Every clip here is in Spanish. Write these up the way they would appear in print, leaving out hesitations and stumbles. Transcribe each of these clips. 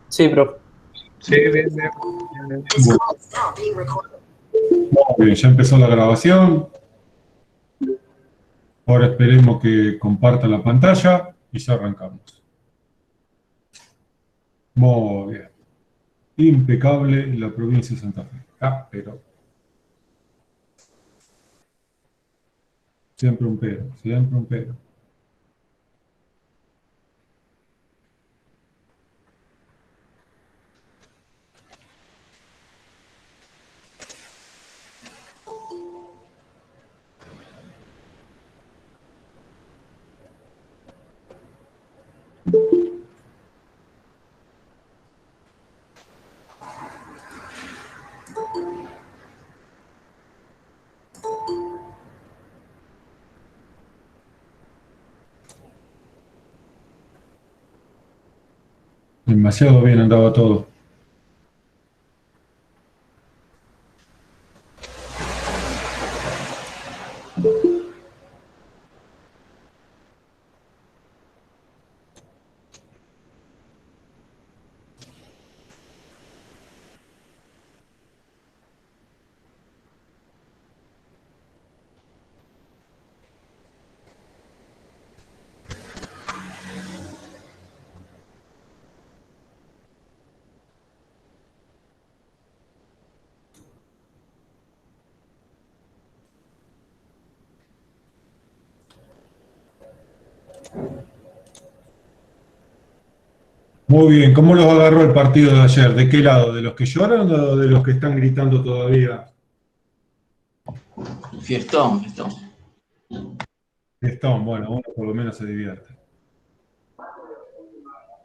Sí, profe. Sí, bien, bien. Bien. Bien, ya empezó la grabación. Ahora esperemos que comparta la pantalla y ya arrancamos. Muy bien. Impecable la provincia de Santa Fe. Pero siempre un pero, siempre un pero. Demasiado bien andaba todo. Muy bien, ¿cómo los agarró el partido de ayer? ¿De qué lado? ¿De los que lloran o de los que están gritando todavía? Fiestón, fiestón. Están, bueno, uno por lo menos se divierte.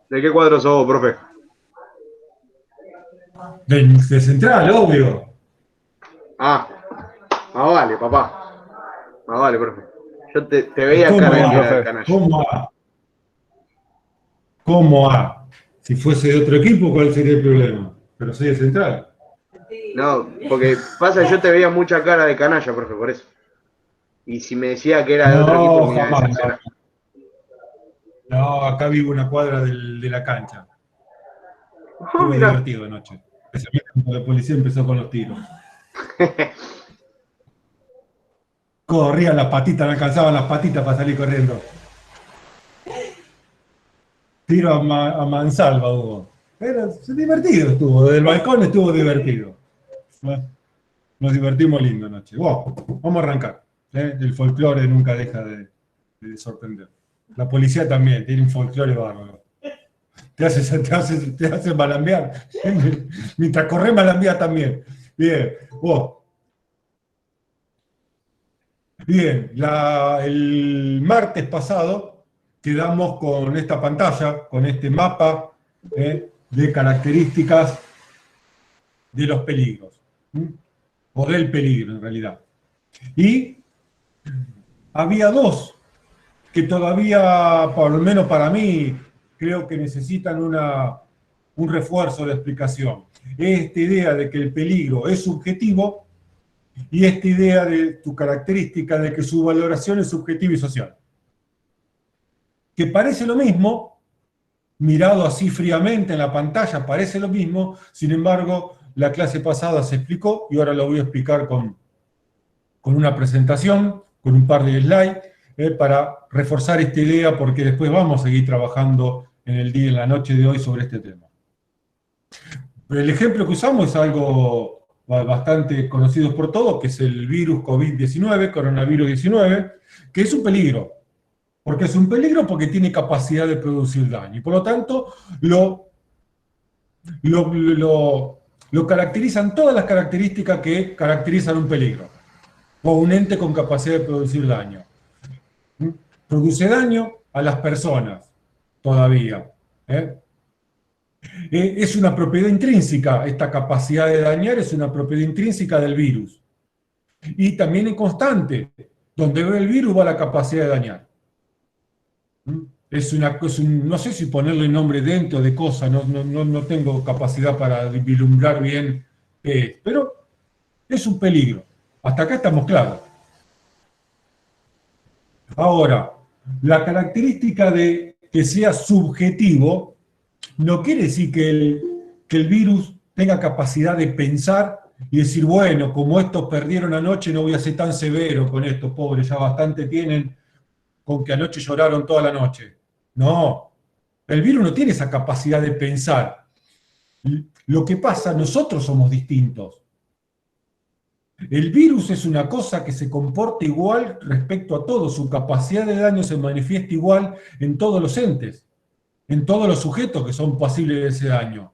¿De qué cuadro sos vos, profe? De Central, obvio. Ah, vale, papá. Vale, profe. Yo te veía ¿Cómo cara de que era de A? canalla. ¿Cómo A? ¿Cómo A? Si fuese de otro equipo, ¿cuál sería el problema? Pero soy de Central. No, porque pasa, yo te veía mucha cara de canalla, profe, por eso. Y si me decía que era de otro equipo, No, me iba a jamás. decepcionar. No, acá vivo una cuadra de la cancha. Estuvo Mirá. divertido anoche. Especialmente cuando la policía empezó con los tiros. Corrían las patitas, no alcanzaban las patitas para salir corriendo. Tiro a mansalva hubo. Pero divertido estuvo, desde el balcón estuvo divertido. Nos divertimos lindo anoche. Wow, vamos a arrancar. El folclore nunca deja de sorprender. La policía también tiene un folclore bárbaro. Te hace malambear. Mientras corre malambea también. Bien, wow. Bien, el martes pasado quedamos con esta pantalla, con este mapa de características de los peligros, o del peligro en realidad. Y había dos que todavía, por lo menos para mí, creo que necesitan un refuerzo de explicación. Esta idea de que el peligro es subjetivo y esta idea de tu característica de que su valoración es subjetiva y social. Que parece lo mismo, mirado así fríamente en la pantalla, parece lo mismo, sin embargo, la clase pasada se explicó y ahora lo voy a explicar con una presentación, con un par de slides, para reforzar esta idea, porque después vamos a seguir trabajando en el día y en la noche de hoy sobre este tema. El ejemplo que usamos es algo bastante conocido por todos, que es el virus COVID-19, coronavirus 19, que es un peligro. ¿Por qué es un peligro? Porque tiene capacidad de producir daño. Y por lo tanto, lo caracterizan todas las características que caracterizan un peligro. O un ente con capacidad de producir daño. Produce daño a las personas, todavía. Es una propiedad intrínseca, esta capacidad de dañar es una propiedad intrínseca del virus. Y también en constante, donde ve el virus va la capacidad de dañar. No sé si ponerle nombre dentro de cosa, no tengo capacidad para vislumbrar bien qué es, pero es un peligro. Hasta acá estamos claros. Ahora, la característica de que sea subjetivo no quiere decir que el virus tenga capacidad de pensar y decir, bueno, como estos perdieron anoche, no voy a ser tan severo con estos pobres, ya bastante tienen con que anoche lloraron toda la noche. No, el virus no tiene esa capacidad de pensar. Lo que pasa, nosotros somos distintos. El virus es una cosa que se comporta igual respecto a todo, su capacidad de daño se manifiesta igual en todos los entes, en todos los sujetos que son pasibles de ese daño.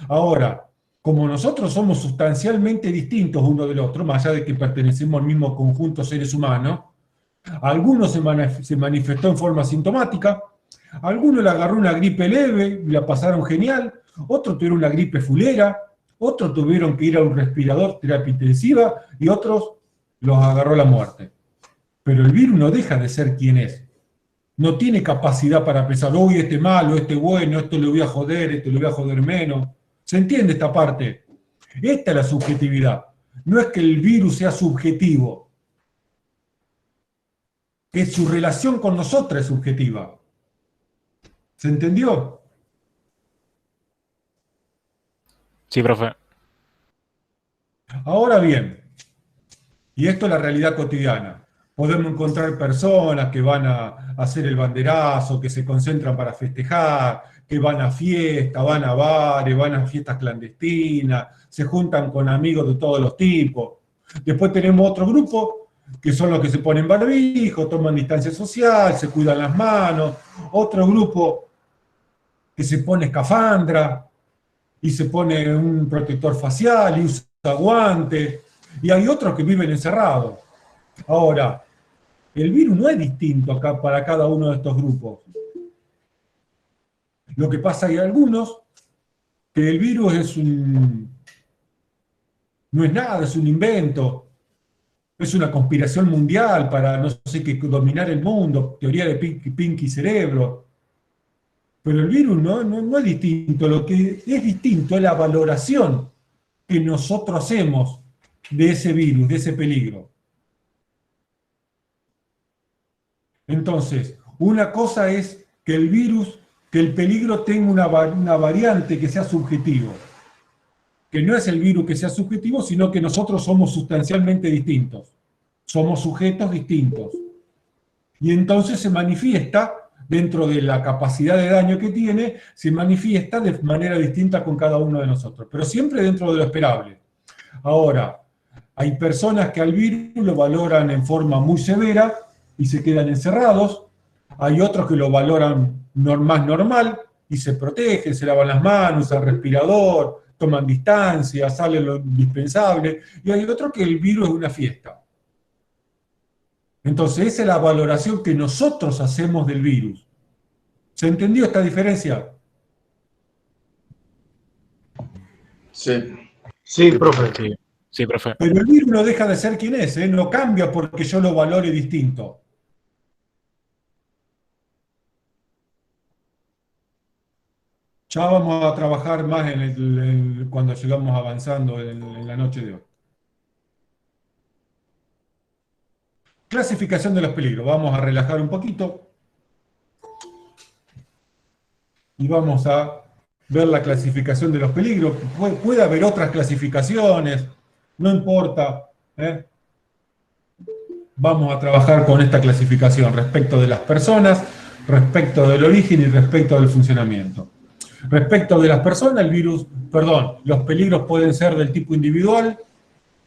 Ahora, como nosotros somos sustancialmente distintos uno del otro, más allá de que pertenecemos al mismo conjunto de seres humanos, algunos se manifestó en forma sintomática, algunos le agarró una gripe leve y la pasaron genial, otros tuvieron una gripe fulera, otros tuvieron que ir a un respirador, terapia intensiva, y otros los agarró la muerte. Pero el virus no deja de ser quien es. No tiene capacidad para pensar, uy, este malo, este bueno, esto le voy a joder, esto le voy a joder menos. ¿Se entiende esta parte? Esta es la subjetividad. No es que el virus sea subjetivo, que su relación con nosotros es subjetiva. ¿Se entendió? Sí, profe. Ahora bien, y esto es la realidad cotidiana, podemos encontrar personas que van a hacer el banderazo, que se concentran para festejar, que van a fiestas, van a bares, van a fiestas clandestinas, se juntan con amigos de todos los tipos. Después tenemos otro grupo que son los que se ponen barbijo, toman distancia social, se cuidan las manos. Otro grupo que se pone escafandra y se pone un protector facial y usa guantes. Y hay otros que viven encerrados. Ahora, el virus no es distinto acá para cada uno de estos grupos. Lo que pasa hay algunos que el virus no es nada, es un invento, es una conspiración mundial para no sé qué, dominar el mundo, teoría de Pinky Cerebro. Pero el virus no es distinto, lo que es distinto es la valoración que nosotros hacemos de ese virus, de ese peligro. Entonces, una cosa es que el virus, que el peligro tenga una variante que sea subjetivo, que no es el virus que sea subjetivo, sino que nosotros somos sustancialmente distintos, somos sujetos distintos. Y entonces se manifiesta, dentro de la capacidad de daño que tiene, se manifiesta de manera distinta con cada uno de nosotros, pero siempre dentro de lo esperable. Ahora, hay personas que al virus lo valoran en forma muy severa y se quedan encerrados, hay otros que lo valoran más normal y se protegen, se lavan las manos, usan respirador, toman distancia, salen lo indispensable, y hay otros que el virus es una fiesta. Entonces, esa es la valoración que nosotros hacemos del virus. ¿Se entendió esta diferencia? Sí. Sí, profe. Sí, sí, profe. Pero el virus no deja de ser quien es, ¿eh? No cambia porque yo lo valore distinto. Ya vamos a trabajar más cuando llegamos avanzando en la noche de hoy. Clasificación de los peligros. Vamos a relajar un poquito y vamos a ver la clasificación de los peligros. Puede haber otras clasificaciones, no importa, ¿eh? Vamos a trabajar con esta clasificación respecto de las personas, respecto del origen y respecto del funcionamiento. Respecto de las personas, los peligros pueden ser del tipo individual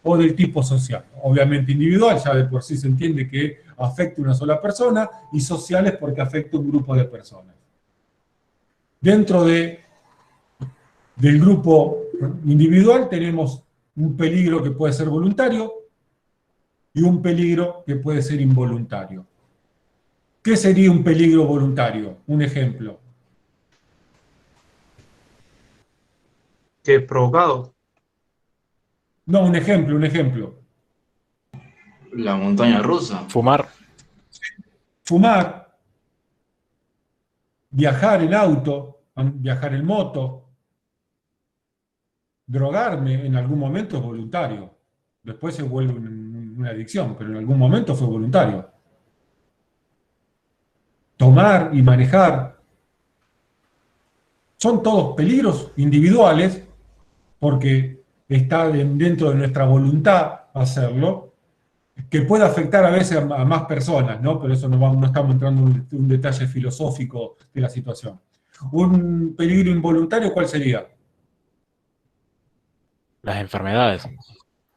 o del tipo social. Obviamente individual, ya de por sí se entiende que afecta a una sola persona, y sociales porque afecta a un grupo de personas. Dentro del grupo individual tenemos un peligro que puede ser voluntario y un peligro que puede ser involuntario. ¿Qué sería un peligro voluntario? Un ejemplo. ¿Qué es provocado? No, un ejemplo. La montaña rusa. Fumar. Fumar, viajar en auto, viajar en moto, drogarme en algún momento es voluntario. Después se vuelve una adicción, pero en algún momento fue voluntario. Tomar y manejar Son todos peligros individuales, porque está dentro de nuestra voluntad hacerlo, que puede afectar a veces a más personas, ¿no? Pero eso no estamos entrando en un detalle filosófico de la situación. ¿Un peligro involuntario cuál sería? Las enfermedades.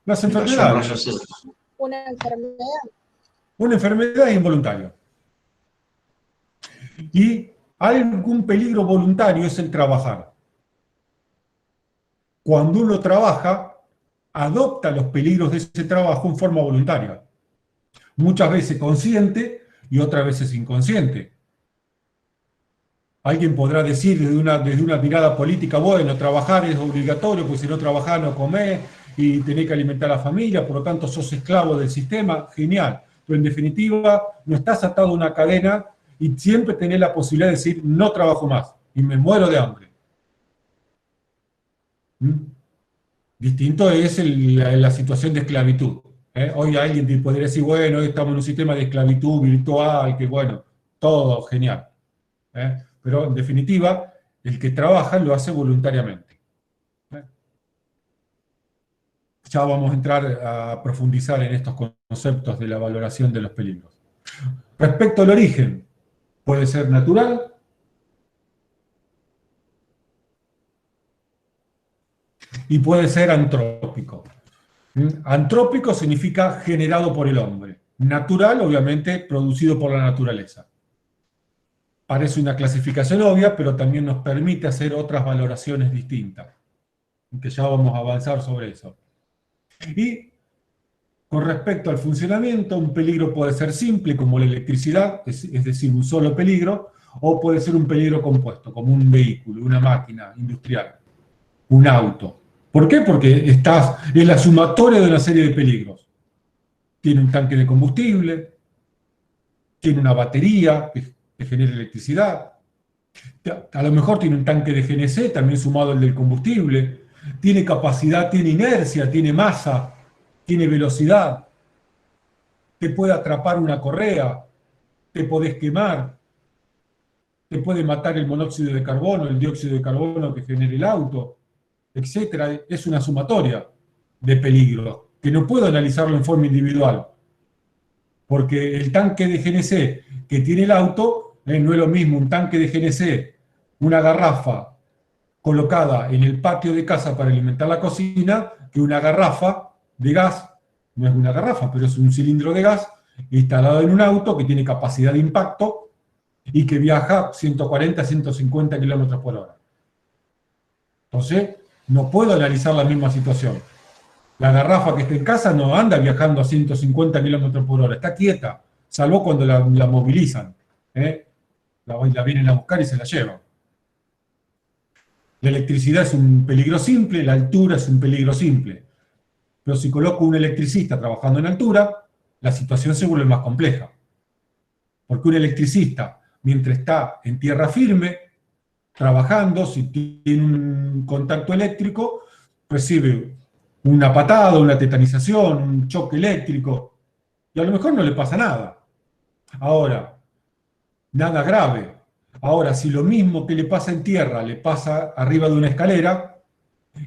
Las Invasión enfermedades. rayos X. Una enfermedad. Una enfermedad es involuntaria. Y algún peligro voluntario es el trabajar. Cuando uno trabaja, adopta los peligros de ese trabajo en forma voluntaria. Muchas veces consciente y otras veces inconsciente. Alguien podrá decir desde una mirada política, bueno, trabajar es obligatorio, porque si no trabajás no comés y tenés que alimentar a la familia, por lo tanto sos esclavo del sistema, genial. Pero en definitiva, no estás atado a una cadena y siempre tenés la posibilidad de decir, no trabajo más y me muero de hambre. ¿Mm? Distinto es la situación de esclavitud. Hoy alguien te podría decir, bueno, hoy estamos en un sistema de esclavitud virtual, que bueno, todo genial. Pero en definitiva, el que trabaja lo hace voluntariamente. Ya vamos a entrar a profundizar en estos conceptos de la valoración de los peligros. Respecto al origen, puede ser natural, y puede ser antrópico. Antrópico significa generado por el hombre. Natural, obviamente, producido por la naturaleza. Parece una clasificación obvia, pero también nos permite hacer otras valoraciones distintas, que ya vamos a avanzar sobre eso. Y con respecto al funcionamiento, un peligro puede ser simple, como la electricidad, es decir, un solo peligro, o puede ser un peligro compuesto, como un vehículo, una máquina industrial, un auto. ¿Por qué? Porque es la sumatoria de una serie de peligros. Tiene un tanque de combustible, tiene una batería que genera electricidad, a lo mejor tiene un tanque de GNC, también sumado al del combustible, tiene capacidad, tiene inercia, tiene masa, tiene velocidad, te puede atrapar una correa, te podés quemar, te puede matar el monóxido de carbono, el dióxido de carbono que genera el auto, etcétera. Es una sumatoria de peligros, que no puedo analizarlo en forma individual, porque el tanque de GNC que tiene el auto no es lo mismo un tanque de GNC, una garrafa colocada en el patio de casa para alimentar la cocina, que una garrafa de gas, no es una garrafa, pero es un cilindro de gas instalado en un auto que tiene capacidad de impacto y que viaja 140, 150 kilómetros por hora. Entonces, no puedo analizar la misma situación. La garrafa que está en casa no anda viajando a 150 kilómetros por hora, está quieta, salvo cuando la movilizan. La vienen a buscar y se la llevan. La electricidad es un peligro simple, la altura es un peligro simple. Pero si coloco un electricista trabajando en altura, la situación se vuelve más compleja. Porque un electricista, mientras está en tierra firme, trabajando, si tiene un contacto eléctrico, recibe una patada, una tetanización, un choque eléctrico, y a lo mejor no le pasa nada. Ahora, nada grave. Ahora, si lo mismo que le pasa en tierra le pasa arriba de una escalera,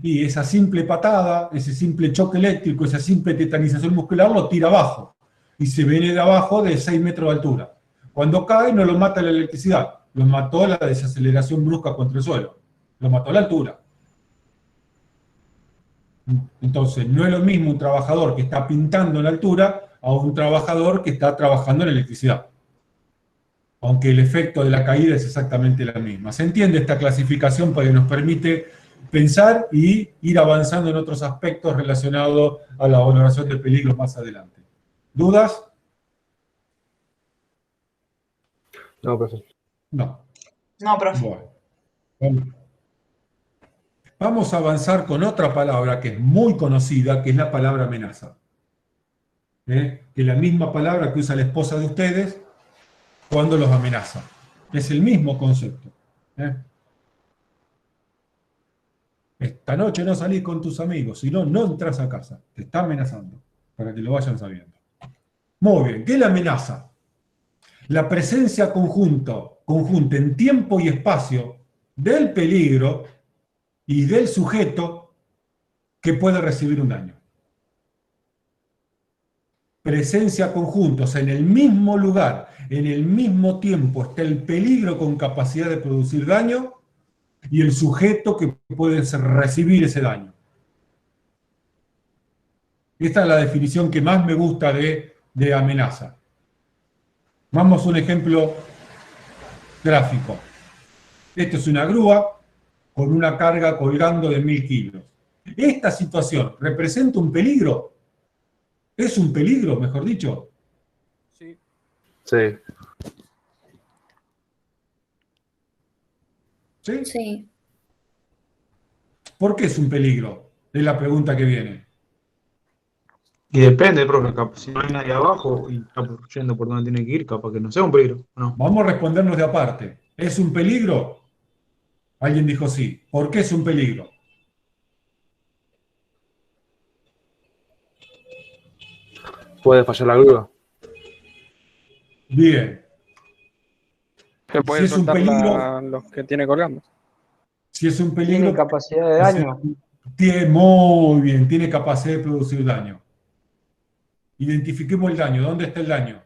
y esa simple patada, ese simple choque eléctrico, esa simple tetanización muscular lo tira abajo, y se viene de abajo de 6 metros de altura. Cuando cae no lo mata la electricidad, lo mató la desaceleración brusca contra el suelo, lo mató la altura. Entonces, no es lo mismo un trabajador que está pintando en altura a un trabajador que está trabajando en electricidad. Aunque el efecto de la caída es exactamente la misma. ¿Se entiende esta clasificación? Porque nos permite pensar y ir avanzando en otros aspectos relacionados a la valoración de peligros más adelante. ¿Dudas? No, profesor. No. No, profe. Bueno. Vamos a avanzar con otra palabra que es muy conocida, que es la palabra amenaza. Que es la misma palabra que usa la esposa de ustedes cuando los amenaza. Es el mismo concepto. Esta noche no salís con tus amigos, si no, no entras a casa. Te está amenazando, para que lo vayan sabiendo. Muy bien, ¿qué es la amenaza? La presencia conjunta en tiempo y espacio del peligro y del sujeto que puede recibir un daño. Presencia conjuntos en el mismo lugar, en el mismo tiempo, está el peligro con capacidad de producir daño y el sujeto que puede recibir ese daño. Esta es la definición que más me gusta de amenaza. Vamos a un ejemplo gráfico. Esto es una grúa con una carga colgando de 1000 kilos. ¿Esta situación representa un peligro? ¿Es un peligro, mejor dicho? Sí. Sí. ¿Sí? Sí. ¿Por qué es un peligro? Es la pregunta que viene. Y depende, profe, capaz si no hay nadie abajo y está yendo por donde tiene que ir, capaz que no sea un peligro, ¿no? Vamos a respondernos de aparte. ¿Es un peligro? Alguien dijo sí. ¿Por qué es un peligro? Puede fallar la grúa. Bien. Se puede Si es un soltar peligro, los que tiene colgando. si es un peligro, Tiene capacidad de daño. muy bien, tiene capacidad de producir daño. Identifiquemos el daño. ¿Dónde está el daño?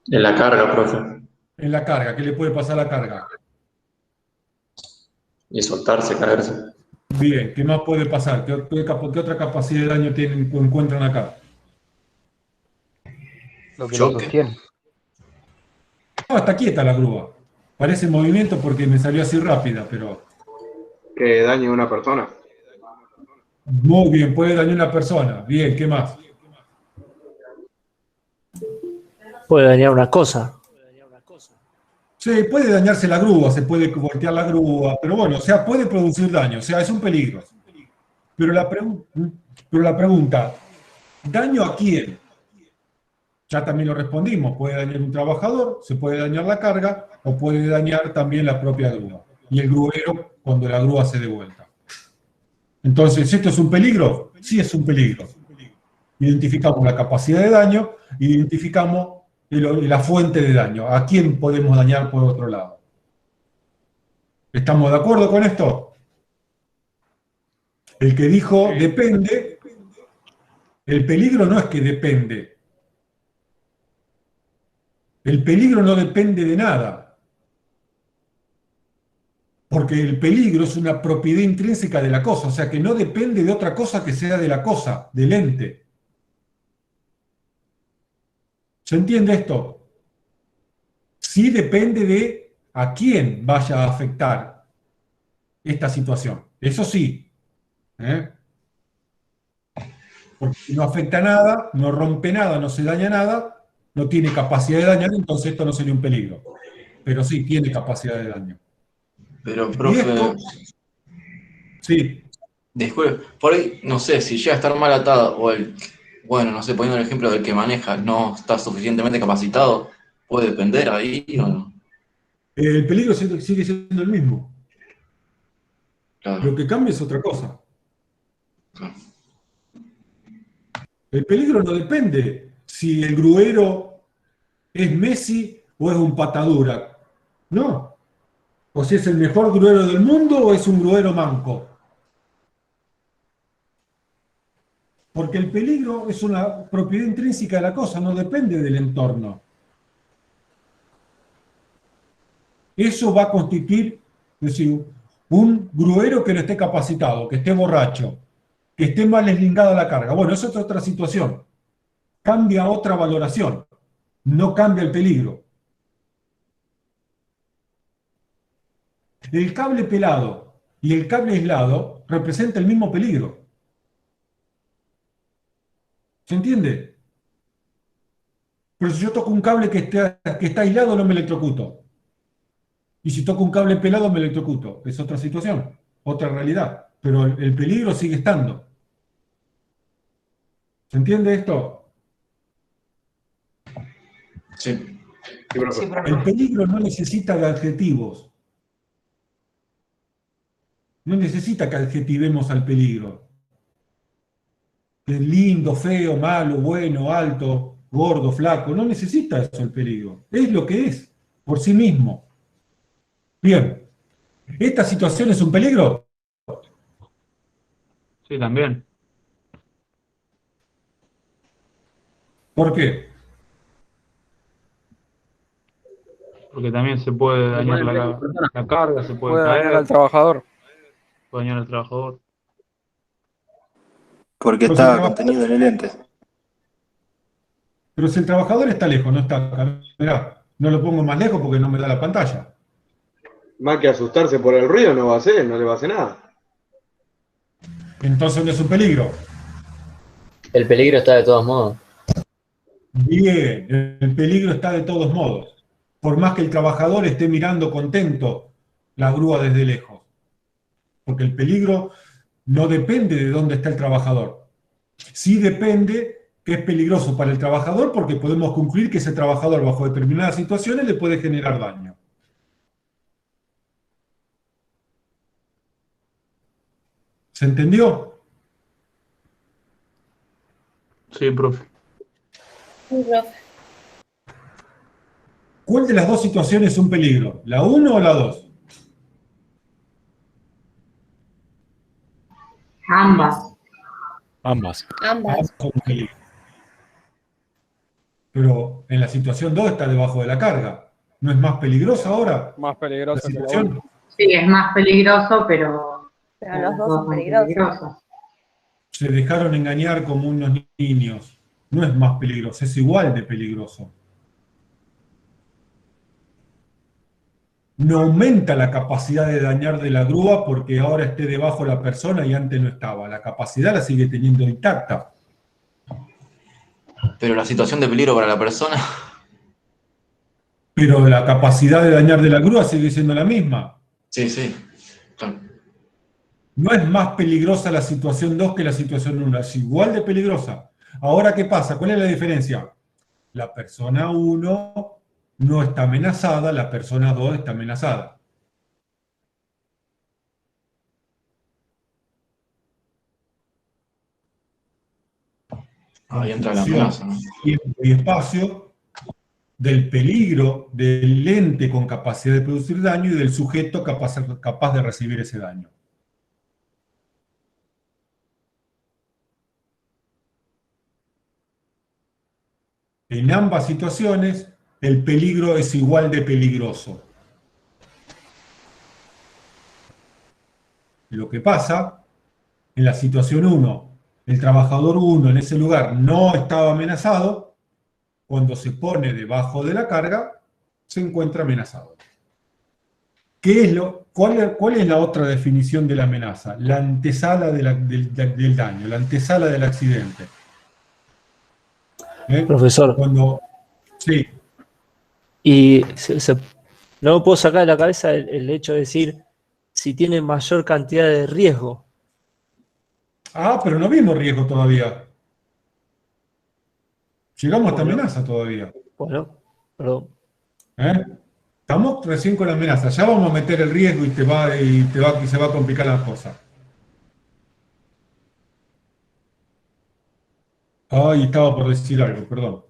En la carga, profe. En la carga. ¿Qué le puede pasar a la carga? Y soltarse, caerse. Bien, ¿qué más puede pasar? ¿Qué otra capacidad de daño encuentran acá? Lo que Choque. lo sostiene. No, está quieta la grúa. Parece movimiento porque me salió así rápida, pero... Que dañe a una persona. Muy bien, puede dañar a una persona. Bien, ¿qué más? Puede dañar una cosa. Sí, puede dañarse la grúa, se puede voltear la grúa, pero bueno, o sea, puede producir daño, o sea, es un peligro. Pero la pregunta, ¿daño a quién? Ya también lo respondimos, puede dañar un trabajador, se puede dañar la carga, o puede dañar también la propia grúa. Y el gruero cuando la grúa se dé vuelta. Entonces, ¿esto es un peligro? Sí es un peligro. Identificamos la capacidad de daño, identificamos la fuente de daño. ¿A quién podemos dañar por otro lado? ¿Estamos de acuerdo con esto? El que dijo depende, el peligro no es que depende. El peligro no depende de nada. Porque el peligro es una propiedad intrínseca de la cosa, o sea que no depende de otra cosa que sea de la cosa, del ente. ¿Se entiende esto? Sí depende de a quién vaya a afectar esta situación. Eso sí. Porque si no afecta nada, no rompe nada, no se daña nada, no tiene capacidad de dañar, entonces esto no sería un peligro. Pero sí tiene capacidad de daño. Pero, Y profe, esto, sí, disculpe, por ahí, no sé, si llega a estar mal atado o bueno, no sé, poniendo el ejemplo del que maneja, no está suficientemente capacitado, ¿puede depender ahí o no? el peligro sigue siendo el mismo. Claro, Lo que cambia es otra cosa. claro. El peligro no depende si el gruero es Messi o es un patadura. No. O si es el mejor gruero del mundo o es un gruero manco. Porque el peligro es una propiedad intrínseca de la cosa, no depende del entorno. Eso va a constituir, es decir, un gruero que no esté capacitado, que esté borracho, que esté mal deslingada la carga. Bueno, eso es otra situación. Cambia otra valoración. No cambia el peligro. El cable pelado y el cable aislado representan el mismo peligro. ¿Se entiende? Pero si yo toco un cable que está aislado, no me electrocuto. Y si toco un cable pelado, me electrocuto. Es otra situación, otra realidad. Pero el peligro sigue estando. ¿Se entiende esto? Sí. Sí, profe. Sí, profe. El peligro no necesita de adjetivos. No necesita que adjetivemos al peligro. Es lindo, feo, malo, bueno, alto, gordo, flaco. No necesita eso el peligro. Es lo que es, por sí mismo. Bien. ¿Esta situación es un peligro? Sí, también. ¿Por qué? Porque también se puede dañar la carga, se puede Puede dañar al caer, trabajador. puede dañar al trabajador. Porque Pero si el está trabajador, contenido en el ente. pero si el trabajador está lejos, no está acá. Mirá, no lo pongo más lejos porque no me da la pantalla. Más que asustarse por el ruido no va a hacer, no le va a hacer nada. Entonces no es un peligro. El peligro está de todos modos. Bien, el peligro está de todos modos. Por más que el trabajador esté mirando contento la grúa desde lejos. Porque el peligro no depende de dónde está el trabajador. Sí depende que es peligroso para el trabajador porque podemos concluir que ese trabajador bajo determinadas situaciones le puede generar daño. ¿Se entendió? Sí, profe. Sí, profe. ¿Cuál de las dos situaciones es un peligro? ¿La 1 o la 2? Ambas. Ambas. Ambas son un peligro. Pero en la situación 2 está debajo de la carga. ¿No es más peligrosa ahora Más la peligroso que la situación? uno. Sí, es más peligroso, pero Pero los dos son peligrosos. Se dejaron engañar como unos niños. No es más peligroso, es igual de peligroso. No aumenta la capacidad de dañar de la grúa porque ahora esté debajo la persona y antes no estaba. La capacidad la sigue teniendo intacta. Pero la situación de peligro para la persona, Pero la capacidad de dañar de la grúa sigue siendo la misma. sí, sí. Claro. No es más peligrosa la situación 2 que la situación 1, es igual de peligrosa. Ahora, ¿qué pasa? ¿Cuál es la diferencia? La persona 1 no está amenazada, la persona 2 está amenazada. Ahí En entra la función amenaza, ¿no? de tiempo y espacio, del peligro del ente con capacidad de producir daño y del sujeto capaz de recibir ese daño. En ambas situaciones, el peligro es igual de peligroso. Lo que pasa, en la situación 1, el trabajador 1 en ese lugar no estaba amenazado, cuando se pone debajo de la carga, se encuentra amenazado. ¿Cuál es la otra definición de la amenaza? La antesala del daño, la antesala del accidente. Profesor, Sí, y no me puedo sacar de la cabeza el hecho de decir si tiene mayor cantidad de riesgo. pero no vimos riesgo todavía. Llegamos a esta amenaza todavía. Bueno, perdón. Estamos recién con la amenaza. Ya vamos a meter el riesgo y se va a complicar la cosa. Ay, estaba por decir algo, perdón.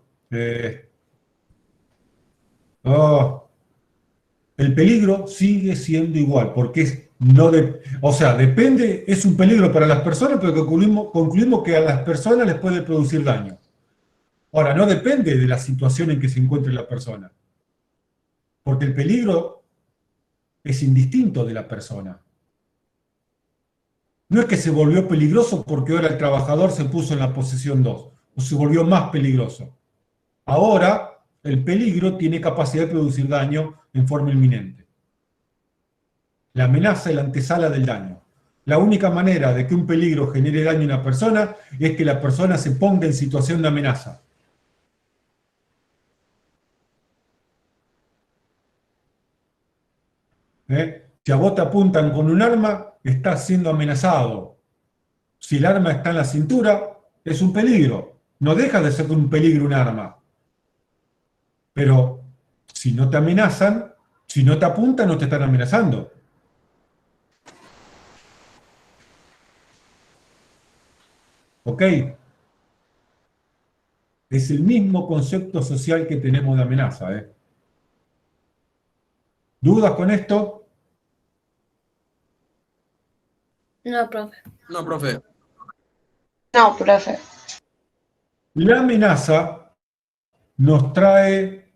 El peligro sigue siendo igual, porque depende, es un peligro para las personas, pero concluimos que a las personas les puede producir daño. Ahora, no depende de la situación en que se encuentre la persona, porque el peligro es indistinto de la persona. No es que se volvió peligroso porque ahora el trabajador se puso en la posición 2, o se volvió más peligroso. Ahora, el peligro tiene capacidad de producir daño en forma inminente. La amenaza es la antesala del daño. La única manera de que un peligro genere daño en una persona es que la persona se ponga en situación de amenaza. Si a vos te apuntan con un arma, estás siendo amenazado. Si el arma está en la cintura, es un peligro. No deja de ser un peligro un arma. Pero si no te amenazan, si no te apuntan, no te están amenazando. ¿Ok? Es el mismo concepto social que tenemos de amenaza. ¿Dudas con esto? No, profe. No, profe. No, profe. La amenaza nos trae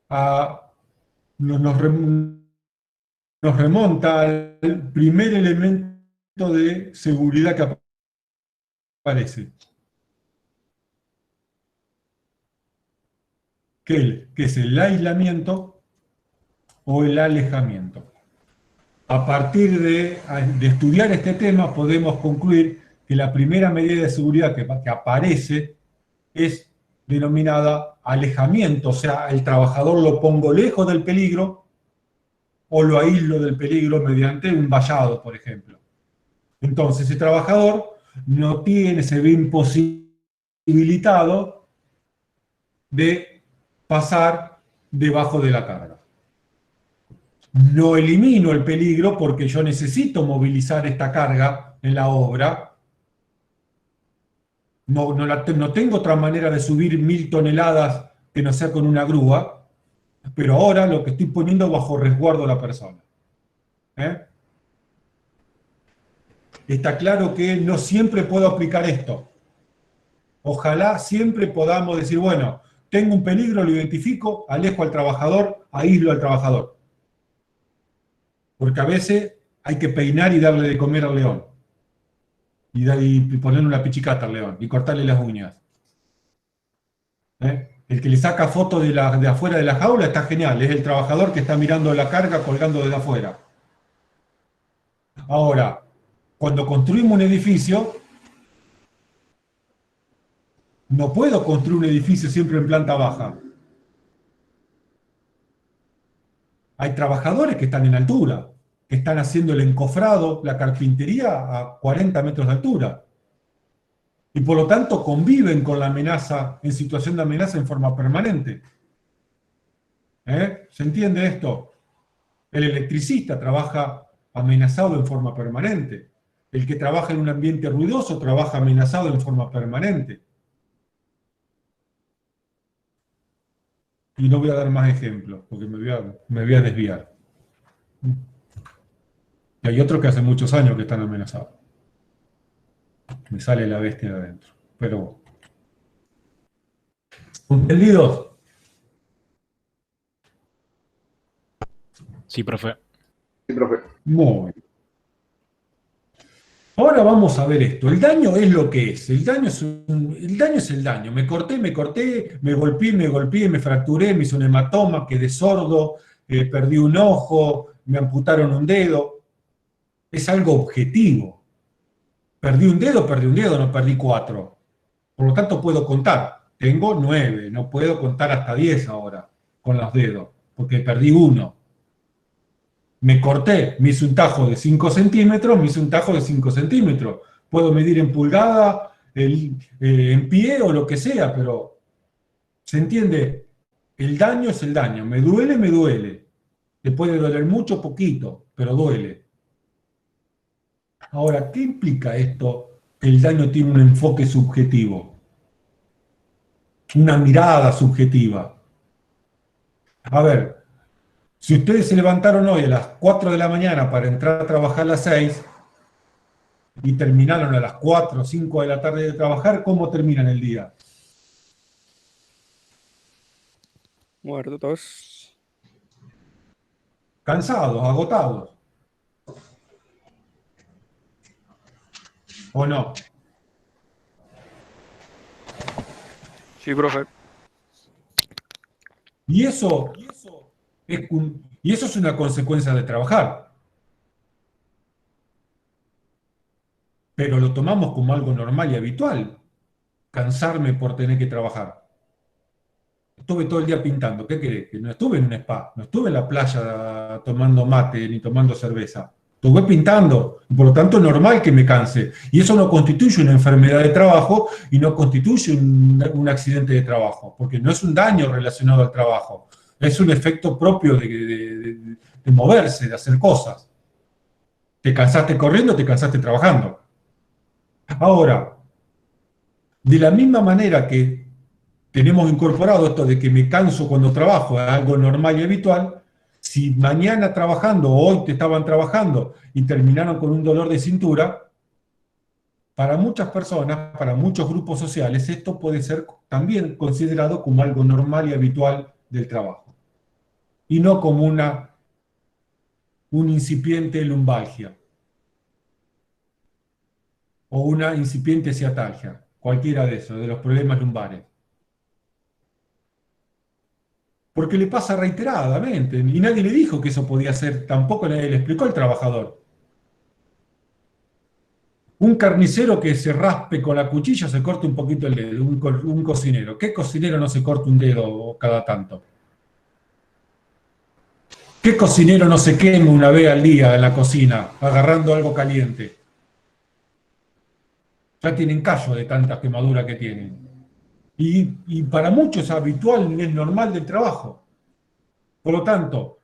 a... nos remonta al primer elemento de seguridad que aparece. Que es el aislamiento o el alejamiento. A partir de estudiar este tema podemos concluir que la primera medida de seguridad que aparece es denominada alejamiento, o sea, el trabajador lo pongo lejos del peligro o lo aíslo del peligro mediante un vallado, por ejemplo. Entonces, el trabajador no tiene, se ve imposibilitado de pasar debajo de la carga. No elimino el peligro porque yo necesito movilizar esta carga en la obra. No tengo otra manera de subir 1000 toneladas que no sea con una grúa, pero ahora lo que estoy poniendo bajo resguardo a la persona. Está claro que no siempre puedo aplicar esto. Ojalá siempre podamos decir, bueno, tengo un peligro, lo identifico, alejo al trabajador, aíslo al trabajador. Porque a veces hay que peinar y darle de comer al león. Y ponerle una pichicata al león y cortarle las uñas. El que le saca fotos de afuera de la jaula está genial, es el trabajador que está mirando la carga colgando desde afuera. Ahora, cuando construimos un edificio, no puedo construir un edificio siempre en planta baja. Hay trabajadores que están en altura, que están haciendo el encofrado, la carpintería a 40 metros de altura. Y por lo tanto conviven con la amenaza, en situación de amenaza en forma permanente. ¿Se entiende esto? El electricista trabaja amenazado en forma permanente. El que trabaja en un ambiente ruidoso trabaja amenazado en forma permanente. Y no voy a dar más ejemplos, porque me voy a desviar. Y hay otros que hace muchos años que están amenazados. Me sale la bestia de adentro. Pero, ¿entendidos? Sí, profe. Sí, profe. Muy bien. Ahora vamos a ver esto. El daño es lo que es. El daño es el daño. Me corté, me golpeé, me fracturé, me hice un hematoma, quedé sordo, perdí un ojo, me amputaron un dedo. Es algo objetivo. Perdí un dedo, no perdí 4. Por lo tanto puedo contar. Tengo 9, no puedo contar hasta 10 ahora con los dedos, porque perdí 1. Me corté, me hice un tajo de 5 centímetros, me hice un tajo de 5 centímetros. Puedo medir en pulgada, en pie o lo que sea, pero ¿se entiende? El daño es el daño. Me duele, me duele. Te puede doler mucho, poquito, pero duele. Ahora, ¿qué implica esto? El daño tiene un enfoque subjetivo. Una mirada subjetiva. A ver, si ustedes se levantaron hoy a las 4 de la mañana para entrar a trabajar a las 6 y terminaron a las 4 o 5 de la tarde de trabajar, ¿cómo terminan el día? Muertos. Cansados, agotados. ¿O no? Sí, profe. Y eso es una consecuencia de trabajar. Pero lo tomamos como algo normal y habitual. Cansarme por tener que trabajar. Estuve todo el día pintando. ¿Qué querés? Que no estuve en un spa, no estuve en la playa tomando mate ni tomando cerveza. Estuve pintando, y por lo tanto es normal que me canse. Y eso no constituye una enfermedad de trabajo y no constituye un accidente de trabajo, porque no es un daño relacionado al trabajo. Es un efecto propio de moverse, de hacer cosas. Te cansaste corriendo, te cansaste trabajando. Ahora, de la misma manera que tenemos incorporado esto de que me canso cuando trabajo, es algo normal y habitual, Si mañana trabajando, o hoy te estaban trabajando y terminaron con un dolor de cintura, para muchas personas, para muchos grupos sociales, esto puede ser también considerado como algo normal y habitual del trabajo. Y no como un incipiente lumbalgia o una incipiente ciatalgia, cualquiera de esos, de los problemas lumbares. Porque le pasa reiteradamente, y nadie le dijo que eso podía ser, tampoco nadie le explicó al trabajador. Un carnicero que se raspe con la cuchilla se corta un poquito el dedo, un cocinero. ¿Qué cocinero no se corta un dedo cada tanto? ¿Qué cocinero no se quema una vez al día en la cocina, agarrando algo caliente? Ya tienen callo de tanta quemadura que tienen. Y para muchos es habitual, es normal del trabajo. Por lo tanto,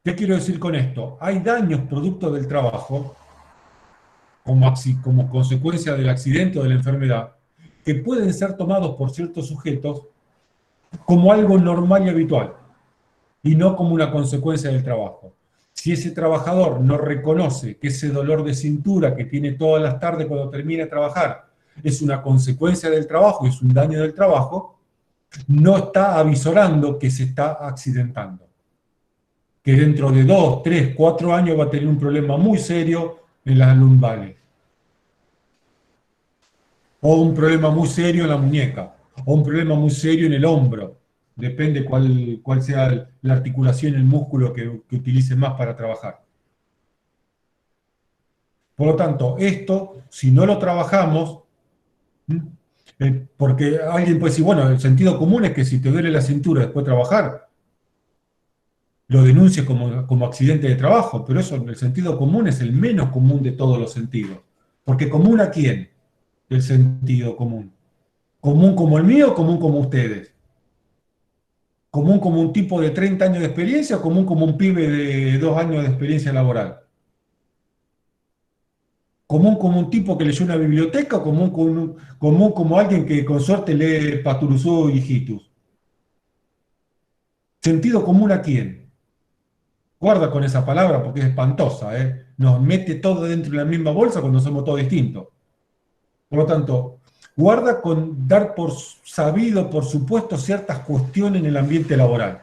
¿qué quiero decir con esto? Hay daños producto del trabajo, como consecuencia del accidente o de la enfermedad, que pueden ser tomados por ciertos sujetos como algo normal y habitual, y no como una consecuencia del trabajo. Si ese trabajador no reconoce que ese dolor de cintura que tiene todas las tardes cuando termina de trabajar es una consecuencia del trabajo, es un daño del trabajo, no está avisorando que se está accidentando. Que dentro de 2, 3, 4 años va a tener un problema muy serio en las lumbares. O un problema muy serio en la muñeca. O un problema muy serio en el hombro. Depende cuál sea la articulación, el músculo que utilice más para trabajar. Por lo tanto, esto, si no lo trabajamos, porque alguien puede decir, bueno, el sentido común es que si te duele la cintura después de trabajar, lo denuncies como accidente de trabajo, pero eso, el sentido común es el menos común de todos los sentidos. Porque ¿común a quién? El sentido común. ¿Común como el mío o común como ustedes? ¿Común como un tipo de 30 años de experiencia o común como un pibe de 2 años de experiencia laboral? ¿Común como un tipo que leyó una biblioteca o común como alguien que con suerte lee Paturuzú y Hijitus? ¿Sentido común a quién? Guarda con esa palabra porque es espantosa, ¿eh? Nos mete todo dentro de la misma bolsa cuando somos todos distintos. Por lo tanto, guarda con dar por sabido, por supuesto, ciertas cuestiones en el ambiente laboral.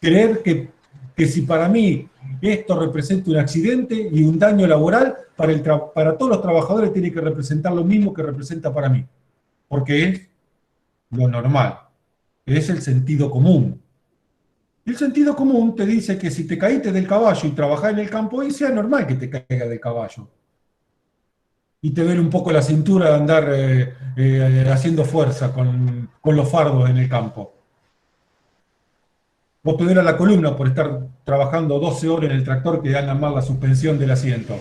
Creer que si para mí esto representa un accidente y un daño laboral, para todos los trabajadores tiene que representar lo mismo que representa para mí. Porque es lo normal, es el sentido común. El sentido común te dice que si te caíste del caballo y trabajás en el campo, y sea normal que te caigas del caballo. Y te duele un poco la cintura de andar haciendo fuerza con los fardos en el campo. O te duele la columna por estar trabajando 12 horas en el tractor que anda mal la suspensión del asiento.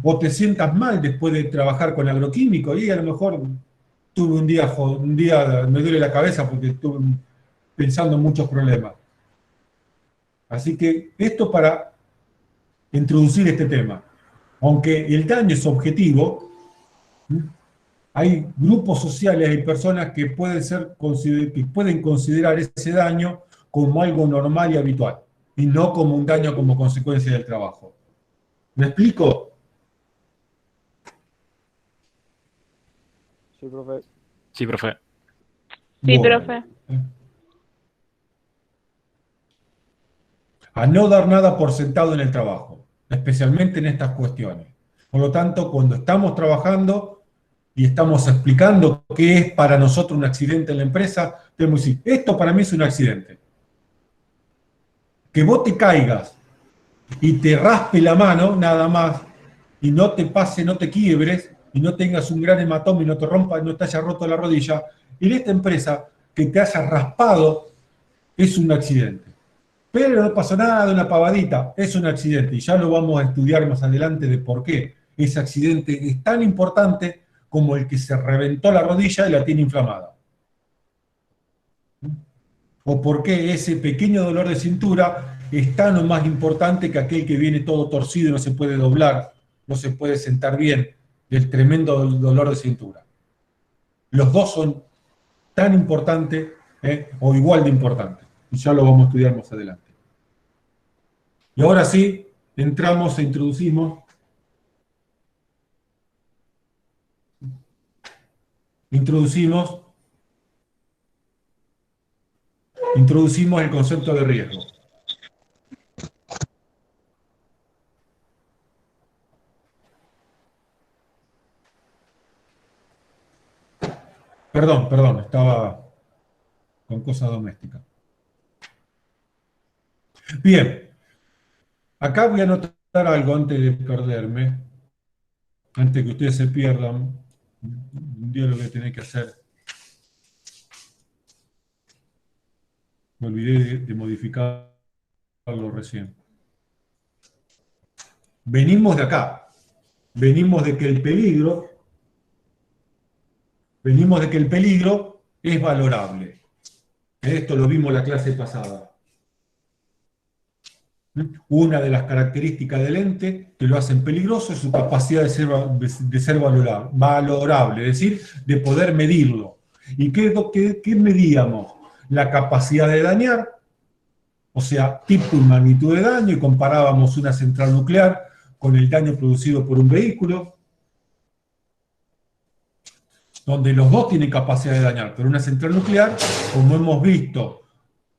O te sientas mal después de trabajar con agroquímico y a lo mejor tuve un día me duele la cabeza porque estuve pensando en muchos problemas. Así que esto para introducir este tema. Aunque el daño es objetivo, hay grupos sociales, hay personas que pueden considerar ese daño como algo normal y habitual, y no como un daño como consecuencia del trabajo. ¿Me explico? Sí, profe. Sí, profe. Sí, Bueno. profe. A no dar nada por sentado en el trabajo, especialmente en estas cuestiones. Por lo tanto, cuando estamos trabajando y estamos explicando qué es para nosotros un accidente en la empresa, tenemos que decir, esto para mí es un accidente. Que vos te caigas y te raspe la mano, nada más, y no te pase, no te quiebres, y no tengas un gran hematoma y no te rompa, no te haya roto la rodilla, en esta empresa que te haya raspado es un accidente. Pero no pasó nada, una pavadita, es un accidente, y ya lo vamos a estudiar más adelante de por qué ese accidente es tan importante como el que se reventó la rodilla y la tiene inflamada. O por qué ese pequeño dolor de cintura es tan o más importante que aquel que viene todo torcido y no se puede doblar, no se puede sentar bien, del tremendo dolor de cintura. Los dos son tan importantes o igual de importante. Y ya lo vamos a estudiar más adelante. Y ahora sí, entramos e introducimos el concepto de riesgo. Perdón, estaba con cosas domésticas. Bien, acá voy a anotar algo antes de perderme, antes que ustedes se pierdan. Un día lo voy a tener que hacer. Me olvidé de modificarlo recién. Venimos de acá. Venimos de que el peligro es valorable. Esto lo vimos la clase pasada. Una de las características del ente que lo hacen peligroso es su capacidad de ser valorable, es decir, de poder medirlo. ¿Y qué medíamos? La capacidad de dañar, o sea, tipo y magnitud de daño, y comparábamos una central nuclear con el daño producido por un vehículo, donde los dos tienen capacidad de dañar, pero una central nuclear, como hemos visto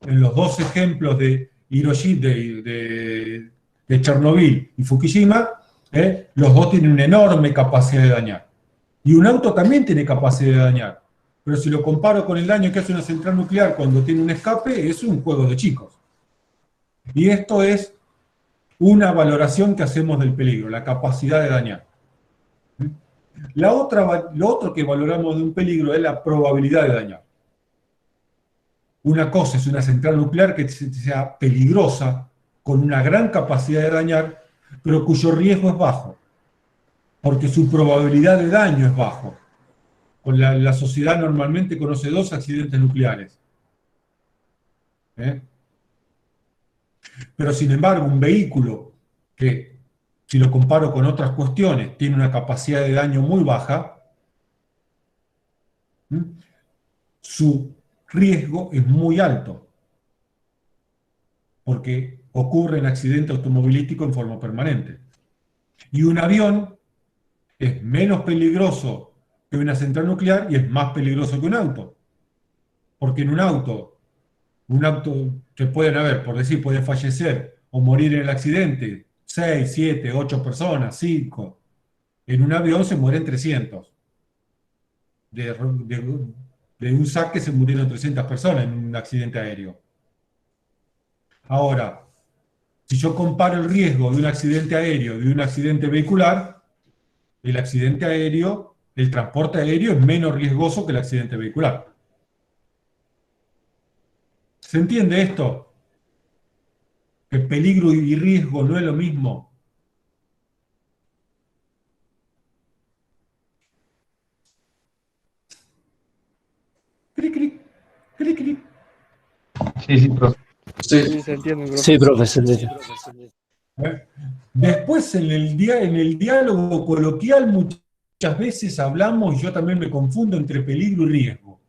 en los dos ejemplos de Hiroshima, de Chernobyl y Fukushima, los dos tienen una enorme capacidad de dañar. Y un auto también tiene capacidad de dañar, pero si lo comparo con el daño que hace una central nuclear cuando tiene un escape, es un juego de chicos. Y esto es una valoración que hacemos del peligro, la capacidad de dañar. Lo otro que valoramos de un peligro es la probabilidad de dañar. Una cosa es una central nuclear que sea peligrosa, con una gran capacidad de dañar, pero cuyo riesgo es bajo, porque su probabilidad de daño es bajo. La sociedad normalmente conoce 2 accidentes nucleares. Pero sin embargo, un vehículo que, si lo comparo con otras cuestiones, tiene una capacidad de daño muy baja, su riesgo es muy alto, porque ocurre en accidente automovilístico en forma permanente. Y un avión es menos peligroso que una central nuclear y es más peligroso que un auto. Porque en un auto que pueden haber, por decir, puede fallecer o morir en el accidente 6, 7, 8 personas, 5. En un avión se mueren 300. De un saque se murieron 300 personas en un accidente aéreo. Ahora, si yo comparo el riesgo de un accidente aéreo y de un accidente vehicular, el accidente aéreo, el transporte aéreo es menos riesgoso que el accidente vehicular. ¿Se entiende esto? Que peligro y riesgo no es lo mismo. Clic, clic, clic, clic. Sí, profe. Sí, se entiende, profe. Sí, profe, se entiende. Después, en el diálogo coloquial, muchas veces hablamos, y yo también me confundo entre peligro y riesgo.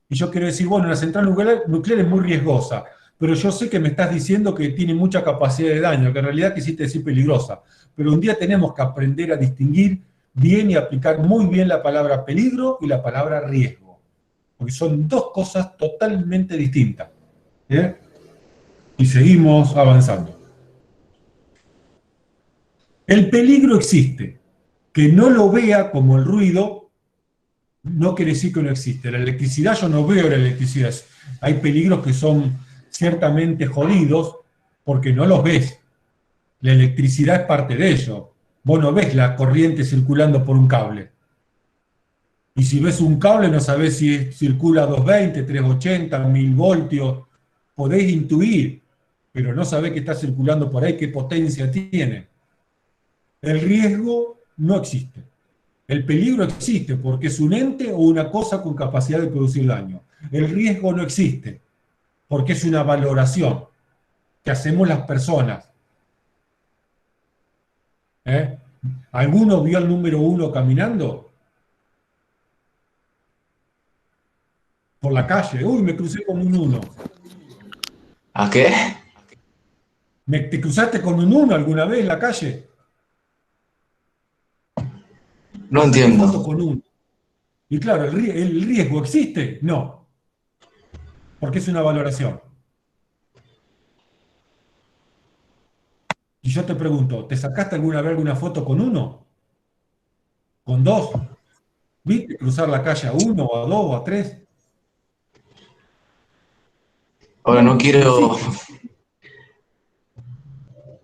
Y yo quiero decir, bueno, una central nuclear es muy riesgosa, pero yo sé que me estás diciendo que tiene mucha capacidad de daño, que en realidad quisiste decir peligrosa. Pero un día tenemos que aprender a distinguir bien y aplicar muy bien la palabra peligro y la palabra riesgo, porque son dos cosas totalmente distintas. Y seguimos avanzando. El peligro existe. Que no lo vea como el ruido no quiere decir que no existe. La electricidad, yo no veo la electricidad. Hay peligros que son ciertamente jodidos porque no los ves. La electricidad es parte de ello. Vos no ves la corriente circulando por un cable. Y si ves un cable no sabés si circula a 220, 380, 1000 voltios. Podés intuir, pero no sabés que está circulando por ahí, qué potencia tiene. El riesgo no existe. El peligro existe porque es un ente o una cosa con capacidad de producir daño. El riesgo no existe porque es una valoración que hacemos las personas. ¿Alguno vio al número 1 caminando? por la calle. Uy, me crucé con un 1. ¿A qué? ¿Te cruzaste con un 1 alguna vez en la calle? No Foto entiendo. con 1. Y claro, ¿el riesgo existe? No, porque es una valoración. Y yo te pregunto, ¿te sacaste alguna vez alguna foto con 1? ¿Con 2? ¿Viste cruzar la calle a 1 o a 2 o a 3? Ahora no quiero. existe.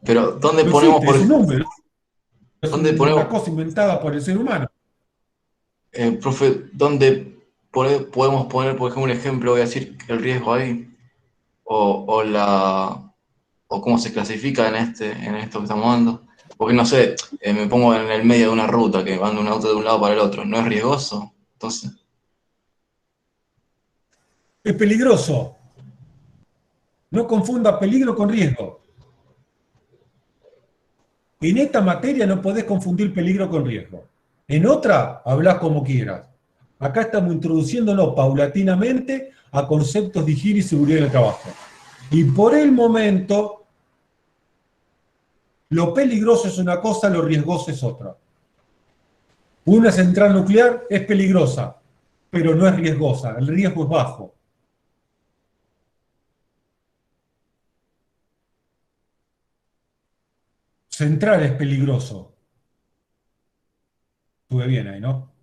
Pero, ¿dónde No ponemos existe, por es un número. Es ¿Dónde una ponemos, cosa inventada por el ser humano. profe, podemos poner, por ejemplo, un ejemplo, voy a decir el riesgo ahí? O cómo se clasifica en esto que estamos dando. Porque no sé, me pongo en el medio de una ruta que van un auto de un lado para el otro. ¿No es riesgoso? Entonces, Es peligroso. No confunda peligro con riesgo. En esta materia no podés confundir peligro con riesgo. En otra, hablás como quieras. Acá estamos introduciéndonos paulatinamente a conceptos de higiene y seguridad del trabajo. Y por el momento, lo peligroso es una cosa, lo riesgoso es otra. Una central nuclear es peligrosa, pero no es riesgosa. El riesgo es bajo. Central es peligroso. Estuve bien ahí, ¿no?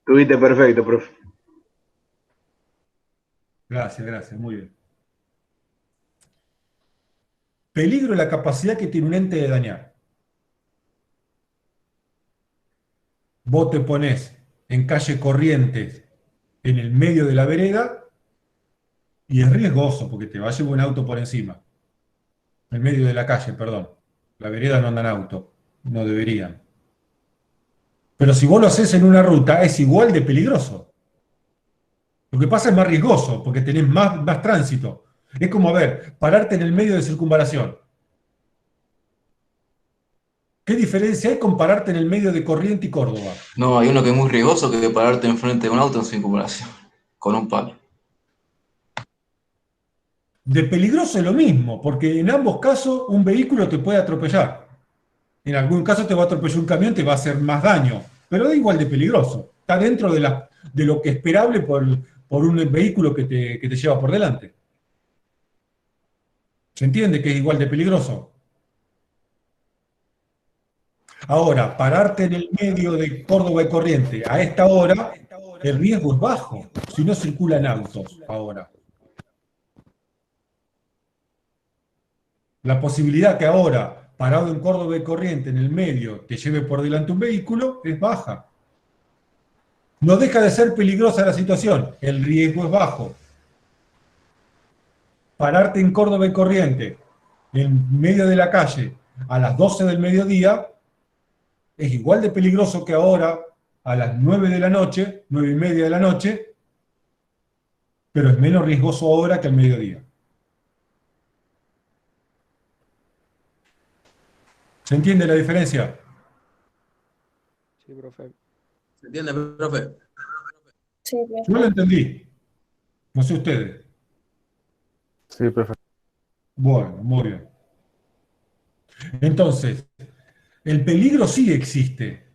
Estuviste perfecto, profe. Gracias, muy bien. Peligro es la capacidad que tiene un ente de dañar. Vos te ponés en calle Corrientes, en el medio de la vereda, y es riesgoso porque te va a llevar un auto por encima. En medio de la calle, perdón. La vereda no andan auto, no deberían. Pero si vos lo haces en una ruta, es igual de peligroso. Lo que pasa es más riesgoso, porque tenés más tránsito. Es como, a ver, pararte en el medio de circunvalación. ¿Qué diferencia hay con pararte en el medio de Corrientes y Córdoba? no, hay uno que es muy riesgoso que pararte enfrente de un auto en circunvalación, con un palo. De peligroso es lo mismo, porque en ambos casos un vehículo te puede atropellar. En algún caso te va a atropellar un camión, te va a hacer más daño, pero es igual de peligroso. Está dentro de lo que es esperable por un vehículo que te lleva por delante. ¿Se entiende que es igual de peligroso? Ahora, pararte en el medio de Córdoba y Corrientes a esta hora, el riesgo es bajo, si no circulan autos ahora. La posibilidad que ahora, parado en Córdoba y Corrientes, en el medio, te lleve por delante un vehículo, es baja. No deja de ser peligrosa la situación, el riesgo es bajo. Pararte en Córdoba y Corrientes, en medio de la calle, a las 12 del mediodía, es igual de peligroso que ahora, a las 9 de la noche, 9 y media de la noche, pero es menos riesgoso ahora que al mediodía. ¿Se entiende la diferencia? Sí, profe. ¿Se entiende, profe? Sí, Yo lo entendí. No sé ustedes. Sí, profe. Bueno, muy bien. Entonces, el peligro sí existe,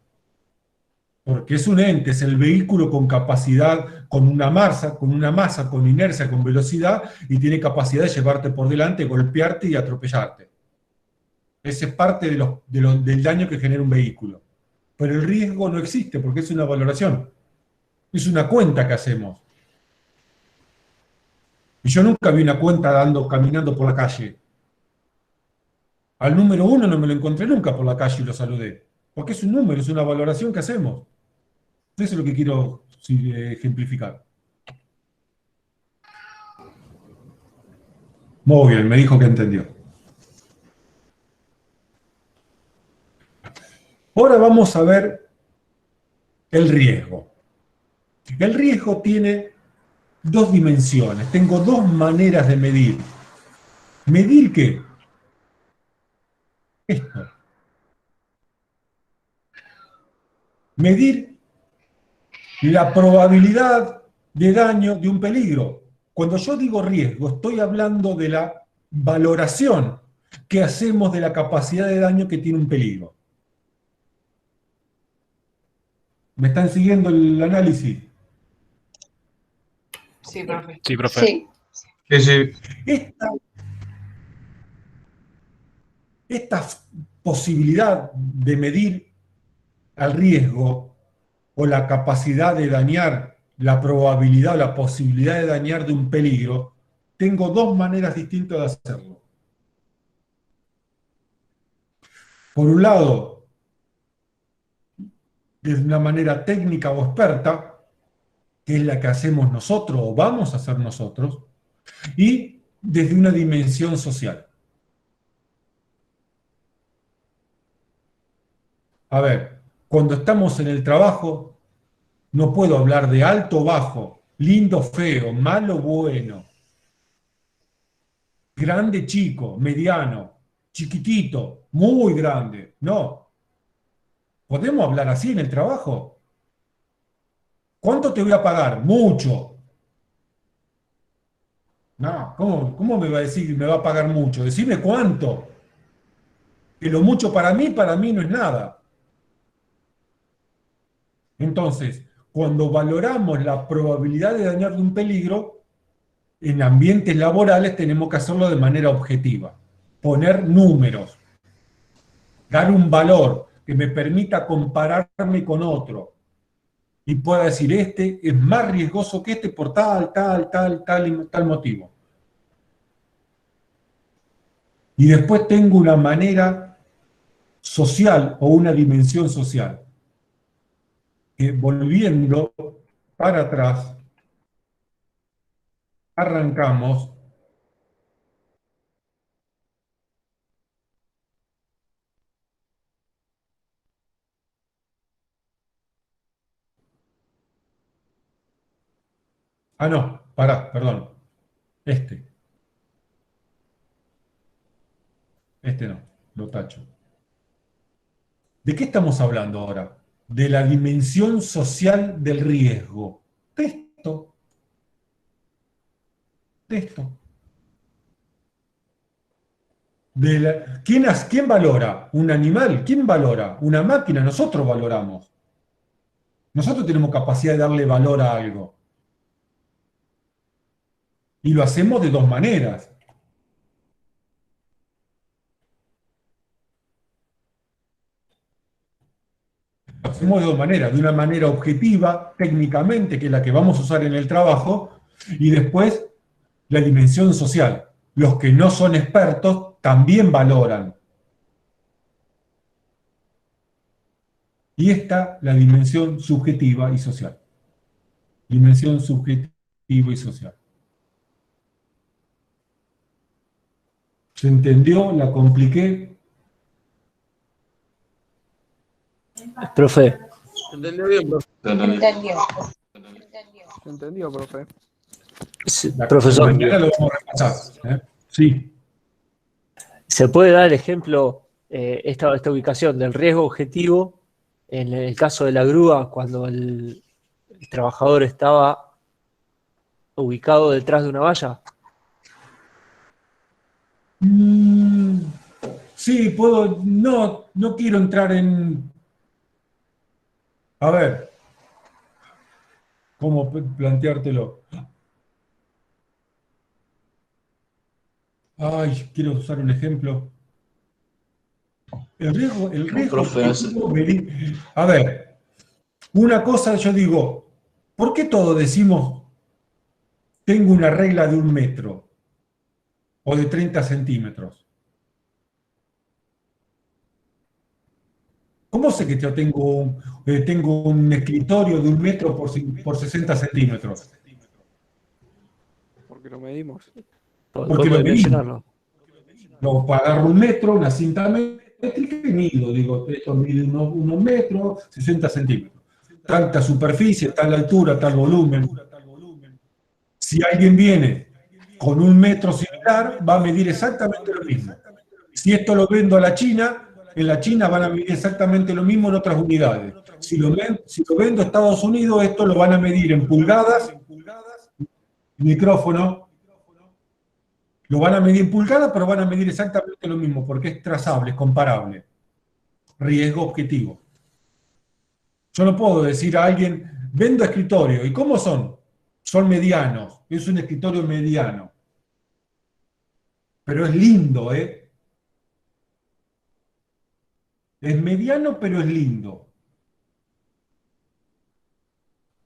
porque es un ente, es el vehículo con capacidad, con una masa, con inercia, con velocidad, y tiene capacidad de llevarte por delante, golpearte y atropellarte. Ese es parte del daño que genera un vehículo. Pero el riesgo no existe, porque es una valoración. Es una cuenta que hacemos. Y yo nunca vi una cuenta caminando por la calle. Al número 1 no me lo encontré nunca por la calle y lo saludé. Porque es un número, es una valoración que hacemos. Eso es lo que quiero ejemplificar. Muy bien, me dijo que entendió. Ahora vamos a ver el riesgo. El riesgo tiene dos dimensiones. Tengo dos maneras de medir. ¿Medir qué? Esto. Medir la probabilidad de daño de un peligro. Cuando yo digo riesgo, estoy hablando de la valoración que hacemos de la capacidad de daño que tiene un peligro. ¿Me están siguiendo el análisis? Sí, profe. Sí, profe. Sí. Sí, sí. Esta posibilidad de medir al riesgo o la capacidad de dañar, la probabilidad o la posibilidad de dañar de un peligro, tengo dos maneras distintas de hacerlo. Por un lado, de una manera técnica o experta, que es la que hacemos nosotros o vamos a hacer nosotros, y desde una dimensión social. A ver, cuando estamos en el trabajo, no puedo hablar de alto o bajo, lindo o feo, malo o bueno, grande chico, mediano, chiquitito, muy grande. No. ¿Podemos hablar así en el trabajo? ¿Cuánto te voy a pagar? Mucho. No, ¿cómo me va a decir que me va a pagar mucho? Decime cuánto. Que lo mucho para mí no es nada. Entonces, cuando valoramos la probabilidad de dañar de un peligro, en ambientes laborales tenemos que hacerlo de manera objetiva. Poner números. Dar un valor que me permita compararme con otro. Y pueda decir, este es más riesgoso que este por tal motivo. Y después tengo una manera social o una dimensión social. Que volviendo para atrás, arrancamos no, perdón. Este no, lo tacho. ¿De qué estamos hablando ahora? De la dimensión social del riesgo. De esto. ¿Quién valora? ¿Un animal? ¿Quién valora? ¿Una máquina? Nosotros valoramos. Nosotros tenemos capacidad de darle valor a algo. Y lo hacemos de dos maneras. Lo hacemos de dos maneras. De una manera objetiva, técnicamente, que es la que vamos a usar en el trabajo, y después la dimensión social. Los que no son expertos también valoran. Y esta, la dimensión subjetiva y social. Dimensión subjetiva y social. ¿Se entendió? ¿La compliqué? Profe. ¿Entendió bien, profe? Entendió. ¿Se entendió, profe? Sí, profesor. Mañana lo vamos a repasar. Sí. ¿Se puede dar el ejemplo, esta ubicación del riesgo objetivo, en el caso de la grúa, cuando el trabajador estaba ubicado detrás de una valla? Sí, puedo. No quiero entrar en. A ver. ¿Cómo planteártelo? Ay, quiero usar un ejemplo. El riesgo objetivo, a ver, una cosa yo digo, ¿por qué todos decimos tengo una regla de 1 metro o de 30 centímetros? ¿Cómo sé que yo tengo un escritorio de 1 metro por 60 centímetros? Porque lo medimos. Porque lo medimos. Lo agarro 1 metro, una cinta métrica y mido. Digo, esto mide 1 metro, 60 centímetros. Tanta superficie, tal altura, tal volumen. Si alguien viene con 1 metro similar, va a medir exactamente lo mismo. Si esto lo vendo a la China, en la China van a medir exactamente lo mismo en otras unidades. Si lo vendo a Estados Unidos, esto lo van a medir en pulgadas micrófono, lo van a medir en pulgadas, pero van a medir exactamente lo mismo, porque es trazable, es comparable. Riesgo objetivo. Yo no puedo decir a alguien, vendo escritorio, ¿y cómo son? Son medianos, es un escritorio mediano. Pero es lindo, ¿eh? Es mediano, pero es lindo.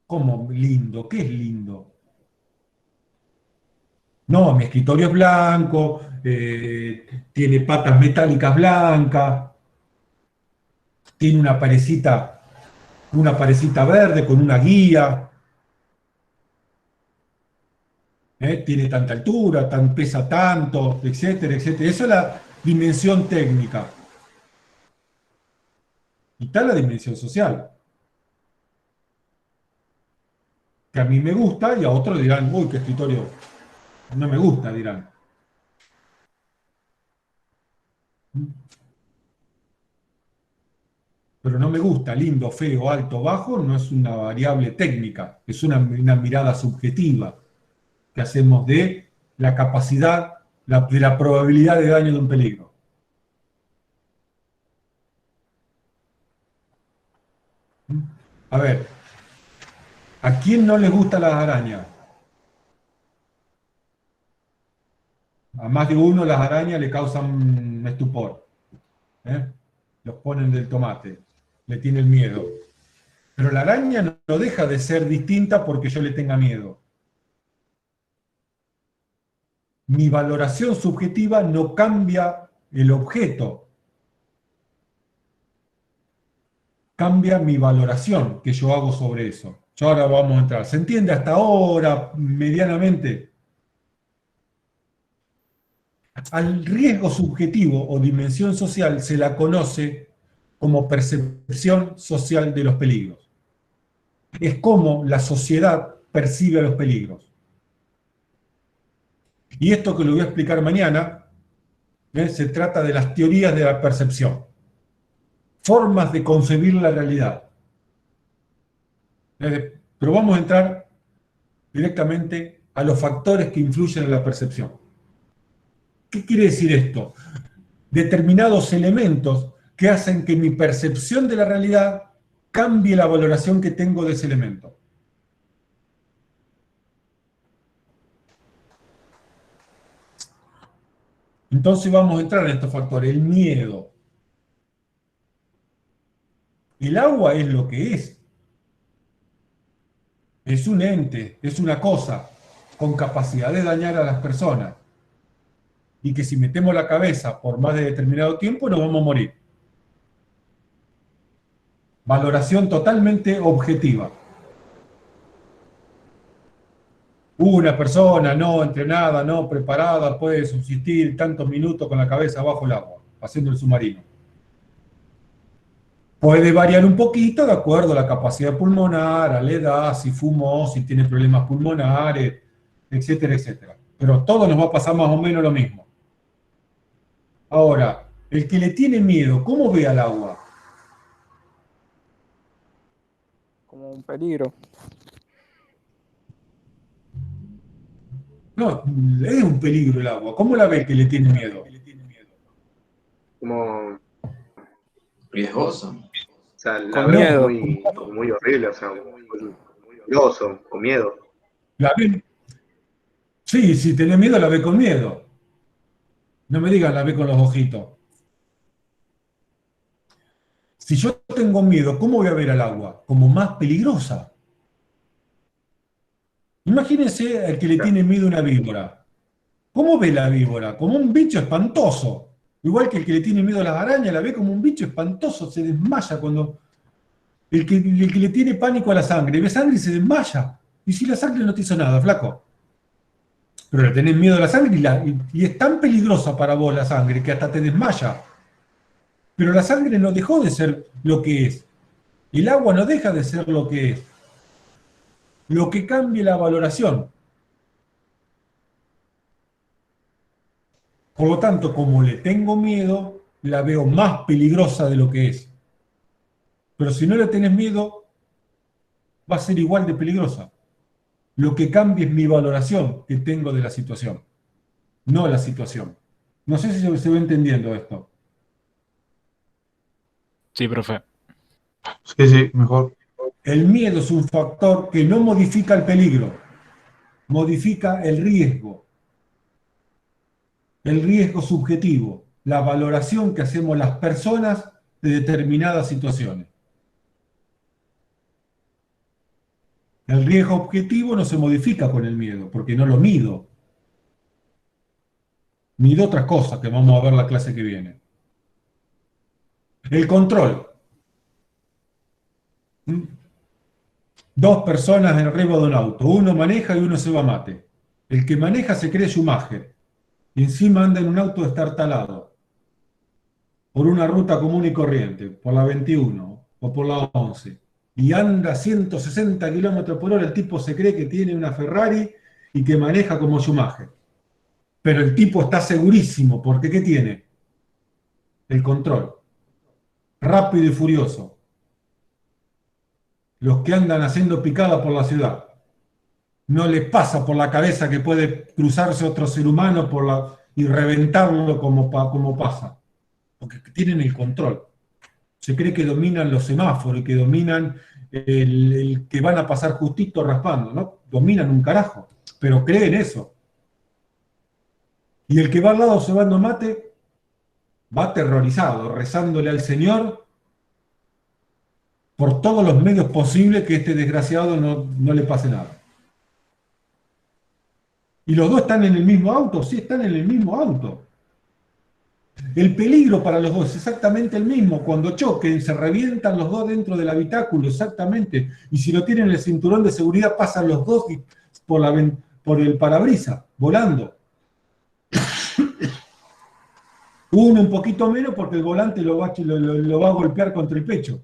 ¿Cómo lindo? ¿Qué es lindo? No, mi escritorio es blanco, tiene patas metálicas blancas, tiene una parecita verde con una guía, tiene tanta altura, pesa tanto, etcétera, etcétera. Esa es la dimensión técnica. Y está la dimensión social. Que a mí me gusta y a otros dirán, uy, qué escritorio no me gusta, dirán. Pero no me gusta, lindo, feo, alto, bajo, no es una variable técnica, es una mirada subjetiva que hacemos de la capacidad, de la probabilidad de daño de un peligro. A ver, ¿a quién no le gustan las arañas? A más de uno las arañas le causan estupor. Los ponen del tomate, le tienen miedo. Pero la araña no deja de ser distinta porque yo le tenga miedo. Mi valoración subjetiva no cambia el objeto. Cambia mi valoración que yo hago sobre eso. Yo ahora vamos a entrar. ¿Se entiende hasta ahora medianamente? Al riesgo subjetivo o dimensión social se la conoce como percepción social de los peligros. Es como la sociedad percibe a los peligros. Y esto que lo voy a explicar mañana, se trata de las teorías de la percepción. Formas de concebir la realidad. Pero vamos a entrar directamente a los factores que influyen en la percepción. ¿Qué quiere decir esto? Determinados elementos que hacen que mi percepción de la realidad cambie la valoración que tengo de ese elemento. Entonces vamos a entrar en estos factores. El miedo. El agua es lo que es. Es un ente, es una cosa con capacidad de dañar a las personas. Y que si metemos la cabeza por más de determinado tiempo nos vamos a morir. Valoración totalmente objetiva. Una persona no entrenada, no preparada, puede subsistir tantos minutos con la cabeza bajo el agua, haciendo el submarino. Puede variar un poquito de acuerdo a la capacidad pulmonar, a la edad, si fumó, si tiene problemas pulmonares, etcétera, etcétera. Pero todo nos va a pasar más o menos lo mismo. Ahora, el que le tiene miedo, ¿cómo ve al agua? Como un peligro. No, es un peligro el agua. ¿Cómo la ve el que le tiene miedo? Como, Riesgoso. o sea, la Con veo miedo. muy horrible, o sea, muy odioso, con miedo. ¿La ve? Sí, si tenés miedo, la ve con miedo. No me digan, la ve con los ojitos. Si yo tengo miedo, ¿cómo voy a ver al agua? Como más peligrosa. Imagínense al que le tiene miedo a una víbora. ¿Cómo ve la víbora? Como un bicho espantoso. Igual que el que le tiene miedo a las arañas, la ve como un bicho espantoso, se desmaya cuando... El que le tiene pánico a la sangre, ve sangre y se desmaya. Y si la sangre no te hizo nada, flaco. Pero le tenés miedo a la sangre y es tan peligrosa para vos la sangre que hasta te desmaya. Pero la sangre no dejó de ser lo que es. El agua no deja de ser lo que es. Lo que cambia la valoración. Por lo tanto, como le tengo miedo, la veo más peligrosa de lo que es. Pero si no le tenés miedo, va a ser igual de peligrosa. Lo que cambia es mi valoración que tengo de la situación, no la situación. No sé si se va entendiendo esto. Sí, profe. Sí, sí, mejor. El miedo es un factor que no modifica el peligro, modifica el riesgo subjetivo, la valoración que hacemos las personas de determinadas situaciones. El riesgo objetivo no se modifica con el miedo, porque no lo mido. Mido otras cosas que vamos a ver la clase que viene. El control. Dos personas arriba de un auto, uno maneja y uno se va a mate. El que maneja se cree Schumacher y encima anda en un auto destartalado por una ruta común y corriente, por la 21 o por la 11, y anda 160 kilómetros por hora. El tipo se cree que tiene una Ferrari y que maneja como Schumacher. Pero el tipo está segurísimo, porque ¿qué tiene? El control. Rápido y furioso. Los que andan haciendo picada por la ciudad. No les pasa por la cabeza que puede cruzarse otro ser humano y reventarlo como pasa. Porque tienen el control. Se cree que dominan los semáforos y que dominan el que van a pasar justito raspando, ¿no? Dominan un carajo, pero creen eso. Y el que va al lado cebando mate va aterrorizado, rezándole al Señor por todos los medios posibles que este desgraciado no le pase nada. ¿Y los dos están en el mismo auto? Sí, están en el mismo auto. El peligro para los dos es exactamente el mismo. Cuando choquen, se revientan los dos dentro del habitáculo, exactamente. Y si no tienen el cinturón de seguridad, pasan los dos por el parabrisas, volando. Uno un poquito menos porque el volante lo va a golpear contra el pecho.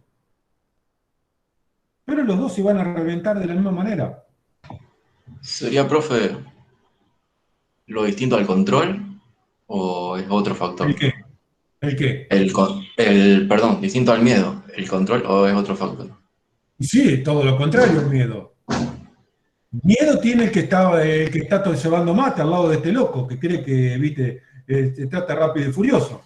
Pero los dos se van a reventar de la misma manera. ¿Sería, profe, lo distinto al control o es otro factor? ¿El qué? ¿El qué? Perdón, distinto al miedo. ¿El control o es otro factor? Sí, todo lo contrario el miedo. Miedo tiene el que está todo llevando mate al lado de este loco, que cree que, viste, se trata rápido y furioso.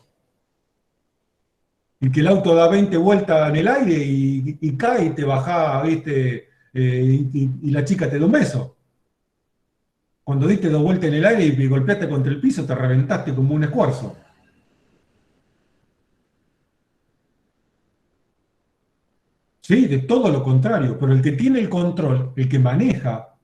Y que el auto da 20 vueltas en el aire y cae y te baja, viste, y la chica te da un beso. Cuando diste 2 vueltas en el aire y golpeaste contra el piso, te reventaste como un escuarzo. Sí, de todo lo contrario. Pero el que tiene el control, el que maneja,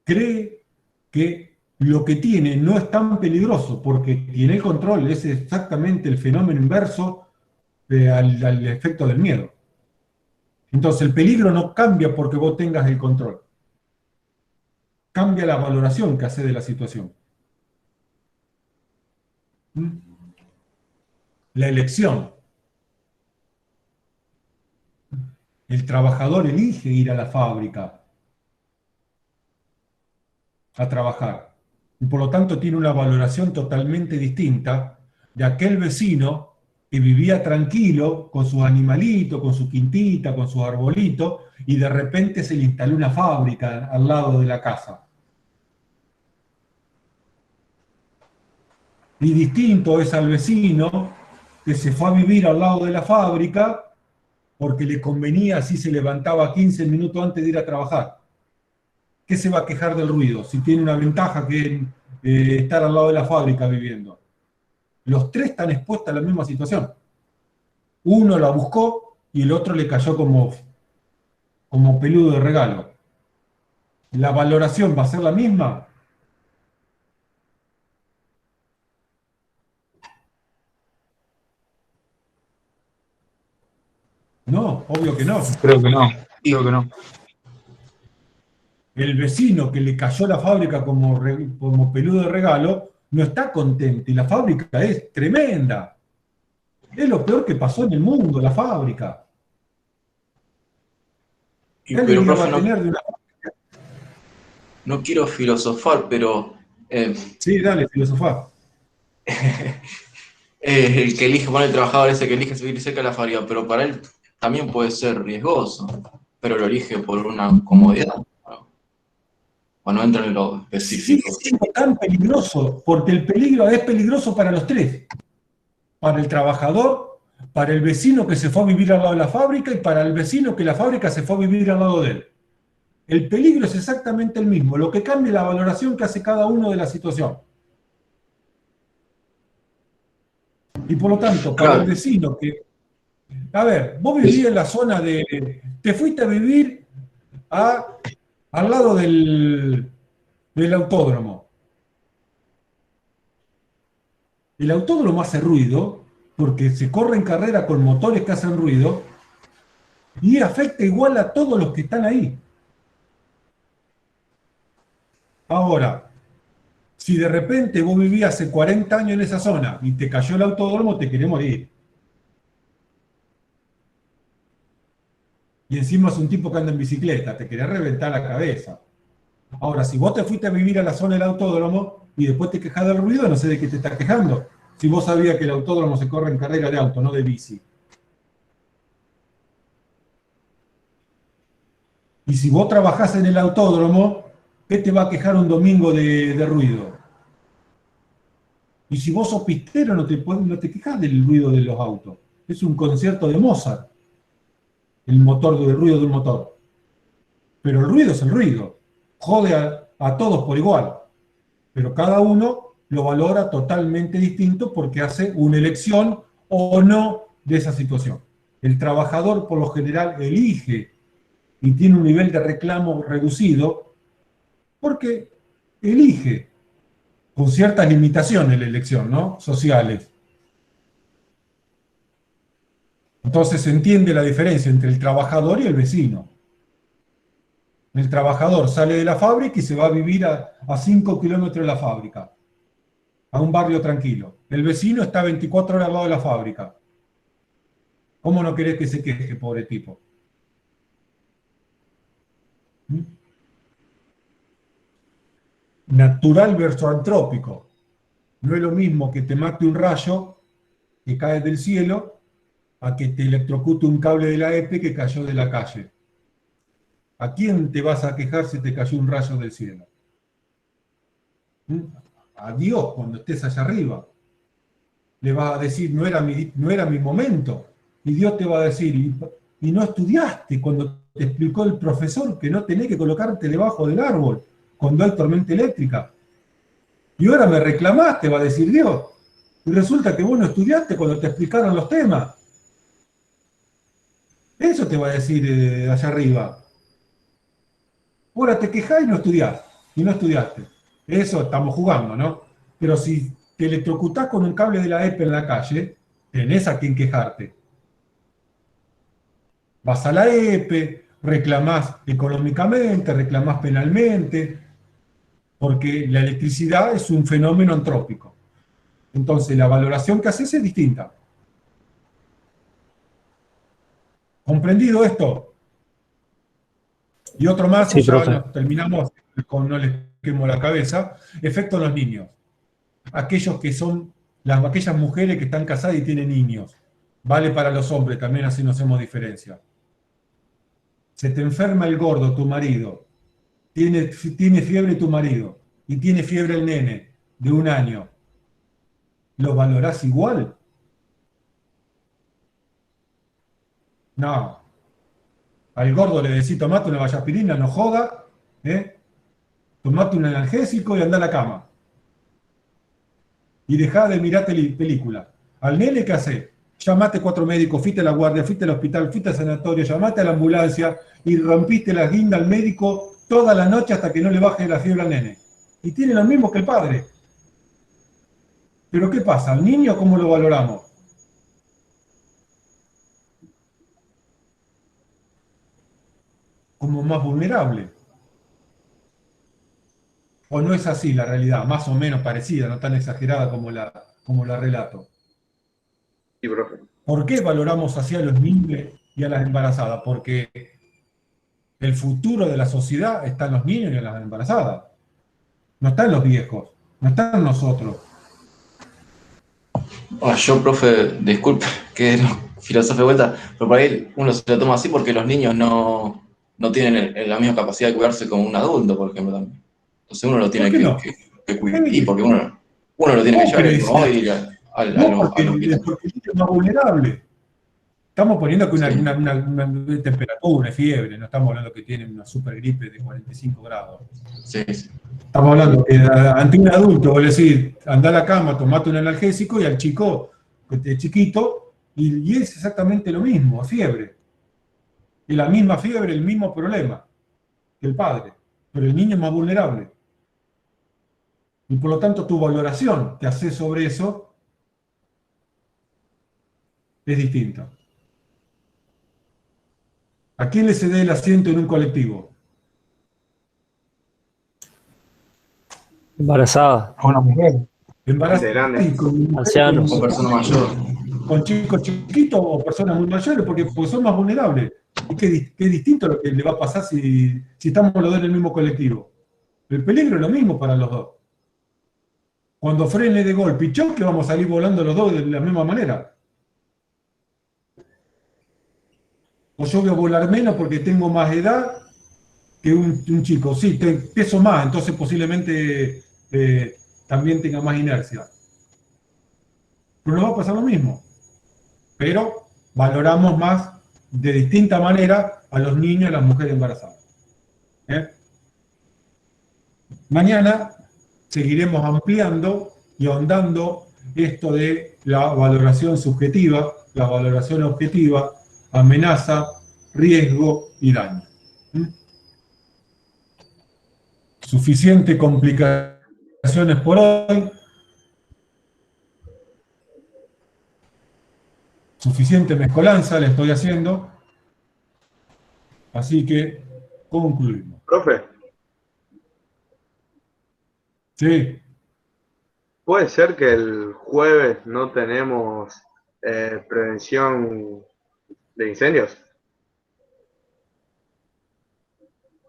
cree que lo que tiene no es tan peligroso porque tiene el control. Es exactamente el fenómeno inverso al efecto del miedo. Entonces el peligro no cambia porque vos tengas el control. Cambia la valoración que hace de la situación. La elección. El trabajador elige ir a la fábrica a trabajar. Y por lo tanto tiene una valoración totalmente distinta de aquel vecino que vivía tranquilo con sus animalitos, con su quintita, con sus arbolitos, y de repente se le instaló una fábrica al lado de la casa. Y distinto es al vecino que se fue a vivir al lado de la fábrica porque le convenía, así se levantaba 15 minutos antes de ir a trabajar. ¿Qué se va a quejar del ruido si tiene una ventaja que estar al lado de la fábrica viviendo? Los tres están expuestos a la misma situación. Uno la buscó y el otro le cayó como peludo de regalo. ¿La valoración va a ser la misma? No, obvio que no. Creo que no. Creo que no. El vecino que le cayó la fábrica como peludo de regalo no está contento y la fábrica es tremenda. Es lo peor que pasó en el mundo, la fábrica. Pero, profe, no quiero filosofar, pero... sí, dale, filosofar. El que elige poner el trabajador, ese que elige vivir cerca de la fábrica, pero para él también puede ser riesgoso, pero lo elige por una comodidad. o no entro en lo específico. Sigue siendo tan peligroso, porque el peligro es peligroso para los tres. Para el trabajador, para el vecino que se fue a vivir al lado de la fábrica y para el vecino que la fábrica se fue a vivir al lado de él. El peligro es exactamente el mismo, lo que cambia es la valoración que hace cada uno de la situación. Y por lo tanto, para el vecino que... A ver, vos vivís en la zona de... Te fuiste a vivir al lado del autódromo. El autódromo hace ruido porque se corre en carrera con motores que hacen ruido y afecta igual a todos los que están ahí. Ahora, si de repente vos vivías hace 40 años en esa zona y te cayó el autódromo, te querés morir. Y encima es un tipo que anda en bicicleta, te querés reventar la cabeza. Ahora, si vos te fuiste a vivir a la zona del autódromo y después te quejás del ruido, no sé de qué te estás quejando. Si vos sabías que el autódromo se corre en carrera de auto, no de bici. Y si vos trabajás en el autódromo, ¿qué te va a quejar un domingo de ruido? Y si vos sos pistero, no te quejas del ruido de los autos. Es un concierto de Mozart, el ruido de un motor. Pero el ruido es el ruido. Jode a todos por igual. Pero cada uno lo valora totalmente distinto porque hace una elección o no de esa situación. El trabajador por lo general elige y tiene un nivel de reclamo reducido porque elige con ciertas limitaciones la elección, ¿no? Sociales. Entonces se entiende la diferencia entre el trabajador y el vecino. El trabajador sale de la fábrica y se va a vivir a 5 kilómetros de la fábrica, a un barrio tranquilo. El vecino está 24 horas al lado de la fábrica. ¿Cómo no querés que se queje, pobre tipo? Natural versus antrópico. No es lo mismo que te mate un rayo que cae del cielo a que te electrocute un cable de la EPE que cayó de la calle. ¿A quién te vas a quejar si te cayó un rayo del cielo? A Dios, cuando estés allá arriba. Le vas a decir, no era mi momento. Y Dios te va a decir, y no estudiaste cuando te explicó el profesor que no tenés que colocarte debajo del árbol cuando hay tormenta eléctrica. Y ahora me reclamaste, va a decir Dios. Y resulta que vos no estudiaste cuando te explicaron los temas. Eso te va a decir allá arriba. Ahora te quejás y no estudiás. Y no estudiaste. Eso estamos jugando, ¿no? Pero si te electrocutás con un cable de la EPE en la calle, tenés a quien quejarte. Vas a la EPE, reclamás económicamente, reclamás penalmente, porque la electricidad es un fenómeno antrópico. Entonces la valoración que haces es distinta. ¿Comprendido esto? Y otro más, sí, ya terminamos con no les quemo la cabeza, efecto en los niños. Aquellos que son, aquellas mujeres que están casadas y tienen niños. Vale para los hombres, también así no hacemos diferencia. Se te enferma el gordo, tu marido. Tiene fiebre tu marido. Y tiene fiebre el nene, de 1 año. ¿Lo valorás igual? No. Al gordo le decís, tomate una vallaspirina, no joda, tomate un analgésico y anda a la cama. Y dejá de mirar película. Al nene, ¿qué hace? Llamate 4 médicos, fuiste a la guardia, fuiste al hospital, fuiste al sanatorio, llamaste a la ambulancia y rompiste la guinda al médico toda la noche hasta que no le baje la fiebre al nene. Y tiene lo mismo que el padre. Pero ¿qué pasa? ¿Al niño cómo lo valoramos? Como más vulnerable. ¿O no es así la realidad? Más o menos parecida, no tan exagerada como la relato. Sí, profe. ¿Por qué valoramos así a los niños y a las embarazadas? Porque el futuro de la sociedad está en los niños y en las embarazadas. No está en los viejos, no está en nosotros. Yo, profe, disculpe que no filosofe de vuelta, pero por ahí uno se lo toma así porque los niños no tienen la misma capacidad de cuidarse como un adulto, por ejemplo, también. Entonces uno lo tiene ¿Por qué no? que cuidar, y porque uno lo tiene que ¿Cómo llevar crees? ¿no? Y No, porque el niño es más vulnerable. Estamos poniendo que una temperatura, una fiebre, no estamos hablando que tiene una super gripe de 45 grados. Sí, sí. Estamos hablando que ante un adulto, vos le decís, anda a la cama, tomate un analgésico, y al chico, que es chiquito, y es exactamente lo mismo, fiebre. Y la misma fiebre, el mismo problema que el padre, pero el niño es más vulnerable. Y por lo tanto tu valoración que haces sobre eso es distinta. ¿A quién le cede el asiento en un colectivo? Embarazada. A una mujer. Embarazada y con Ancianos. O persona mayor. con chicos chiquitos o personas muy mayores, porque son más vulnerables. Y que es distinto lo que le va a pasar si estamos los dos en el mismo colectivo. El peligro es lo mismo para los dos. Cuando frene de golpe y choque, vamos a salir volando los dos de la misma manera. O yo voy a volar menos porque tengo más edad que un chico. Sí, peso más, entonces posiblemente también tenga más inercia. Pero nos va a pasar lo mismo. Pero valoramos más de distinta manera a los niños y a las mujeres embarazadas. Mañana seguiremos ampliando y ahondando esto de la valoración subjetiva, la valoración objetiva, amenaza, riesgo y daño. Suficiente complicaciones por hoy. Suficiente mezcolanza le estoy haciendo. Así que concluimos. Profe, Sí. ¿puede ser que el jueves no tenemos prevención de incendios?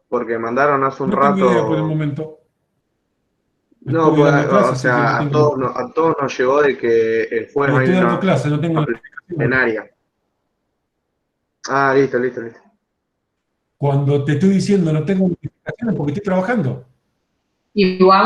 Porque mandaron hace un No tengo idea por el rato. momento. No, Estoy pues, dando clases, o así que sea, no a tengo... todos nos llegó de que el jueves Estoy hay dando una clases, no tengo... plenaria. Ah, listo. Cuando te estoy diciendo no tengo notificaciones porque estoy trabajando. Igual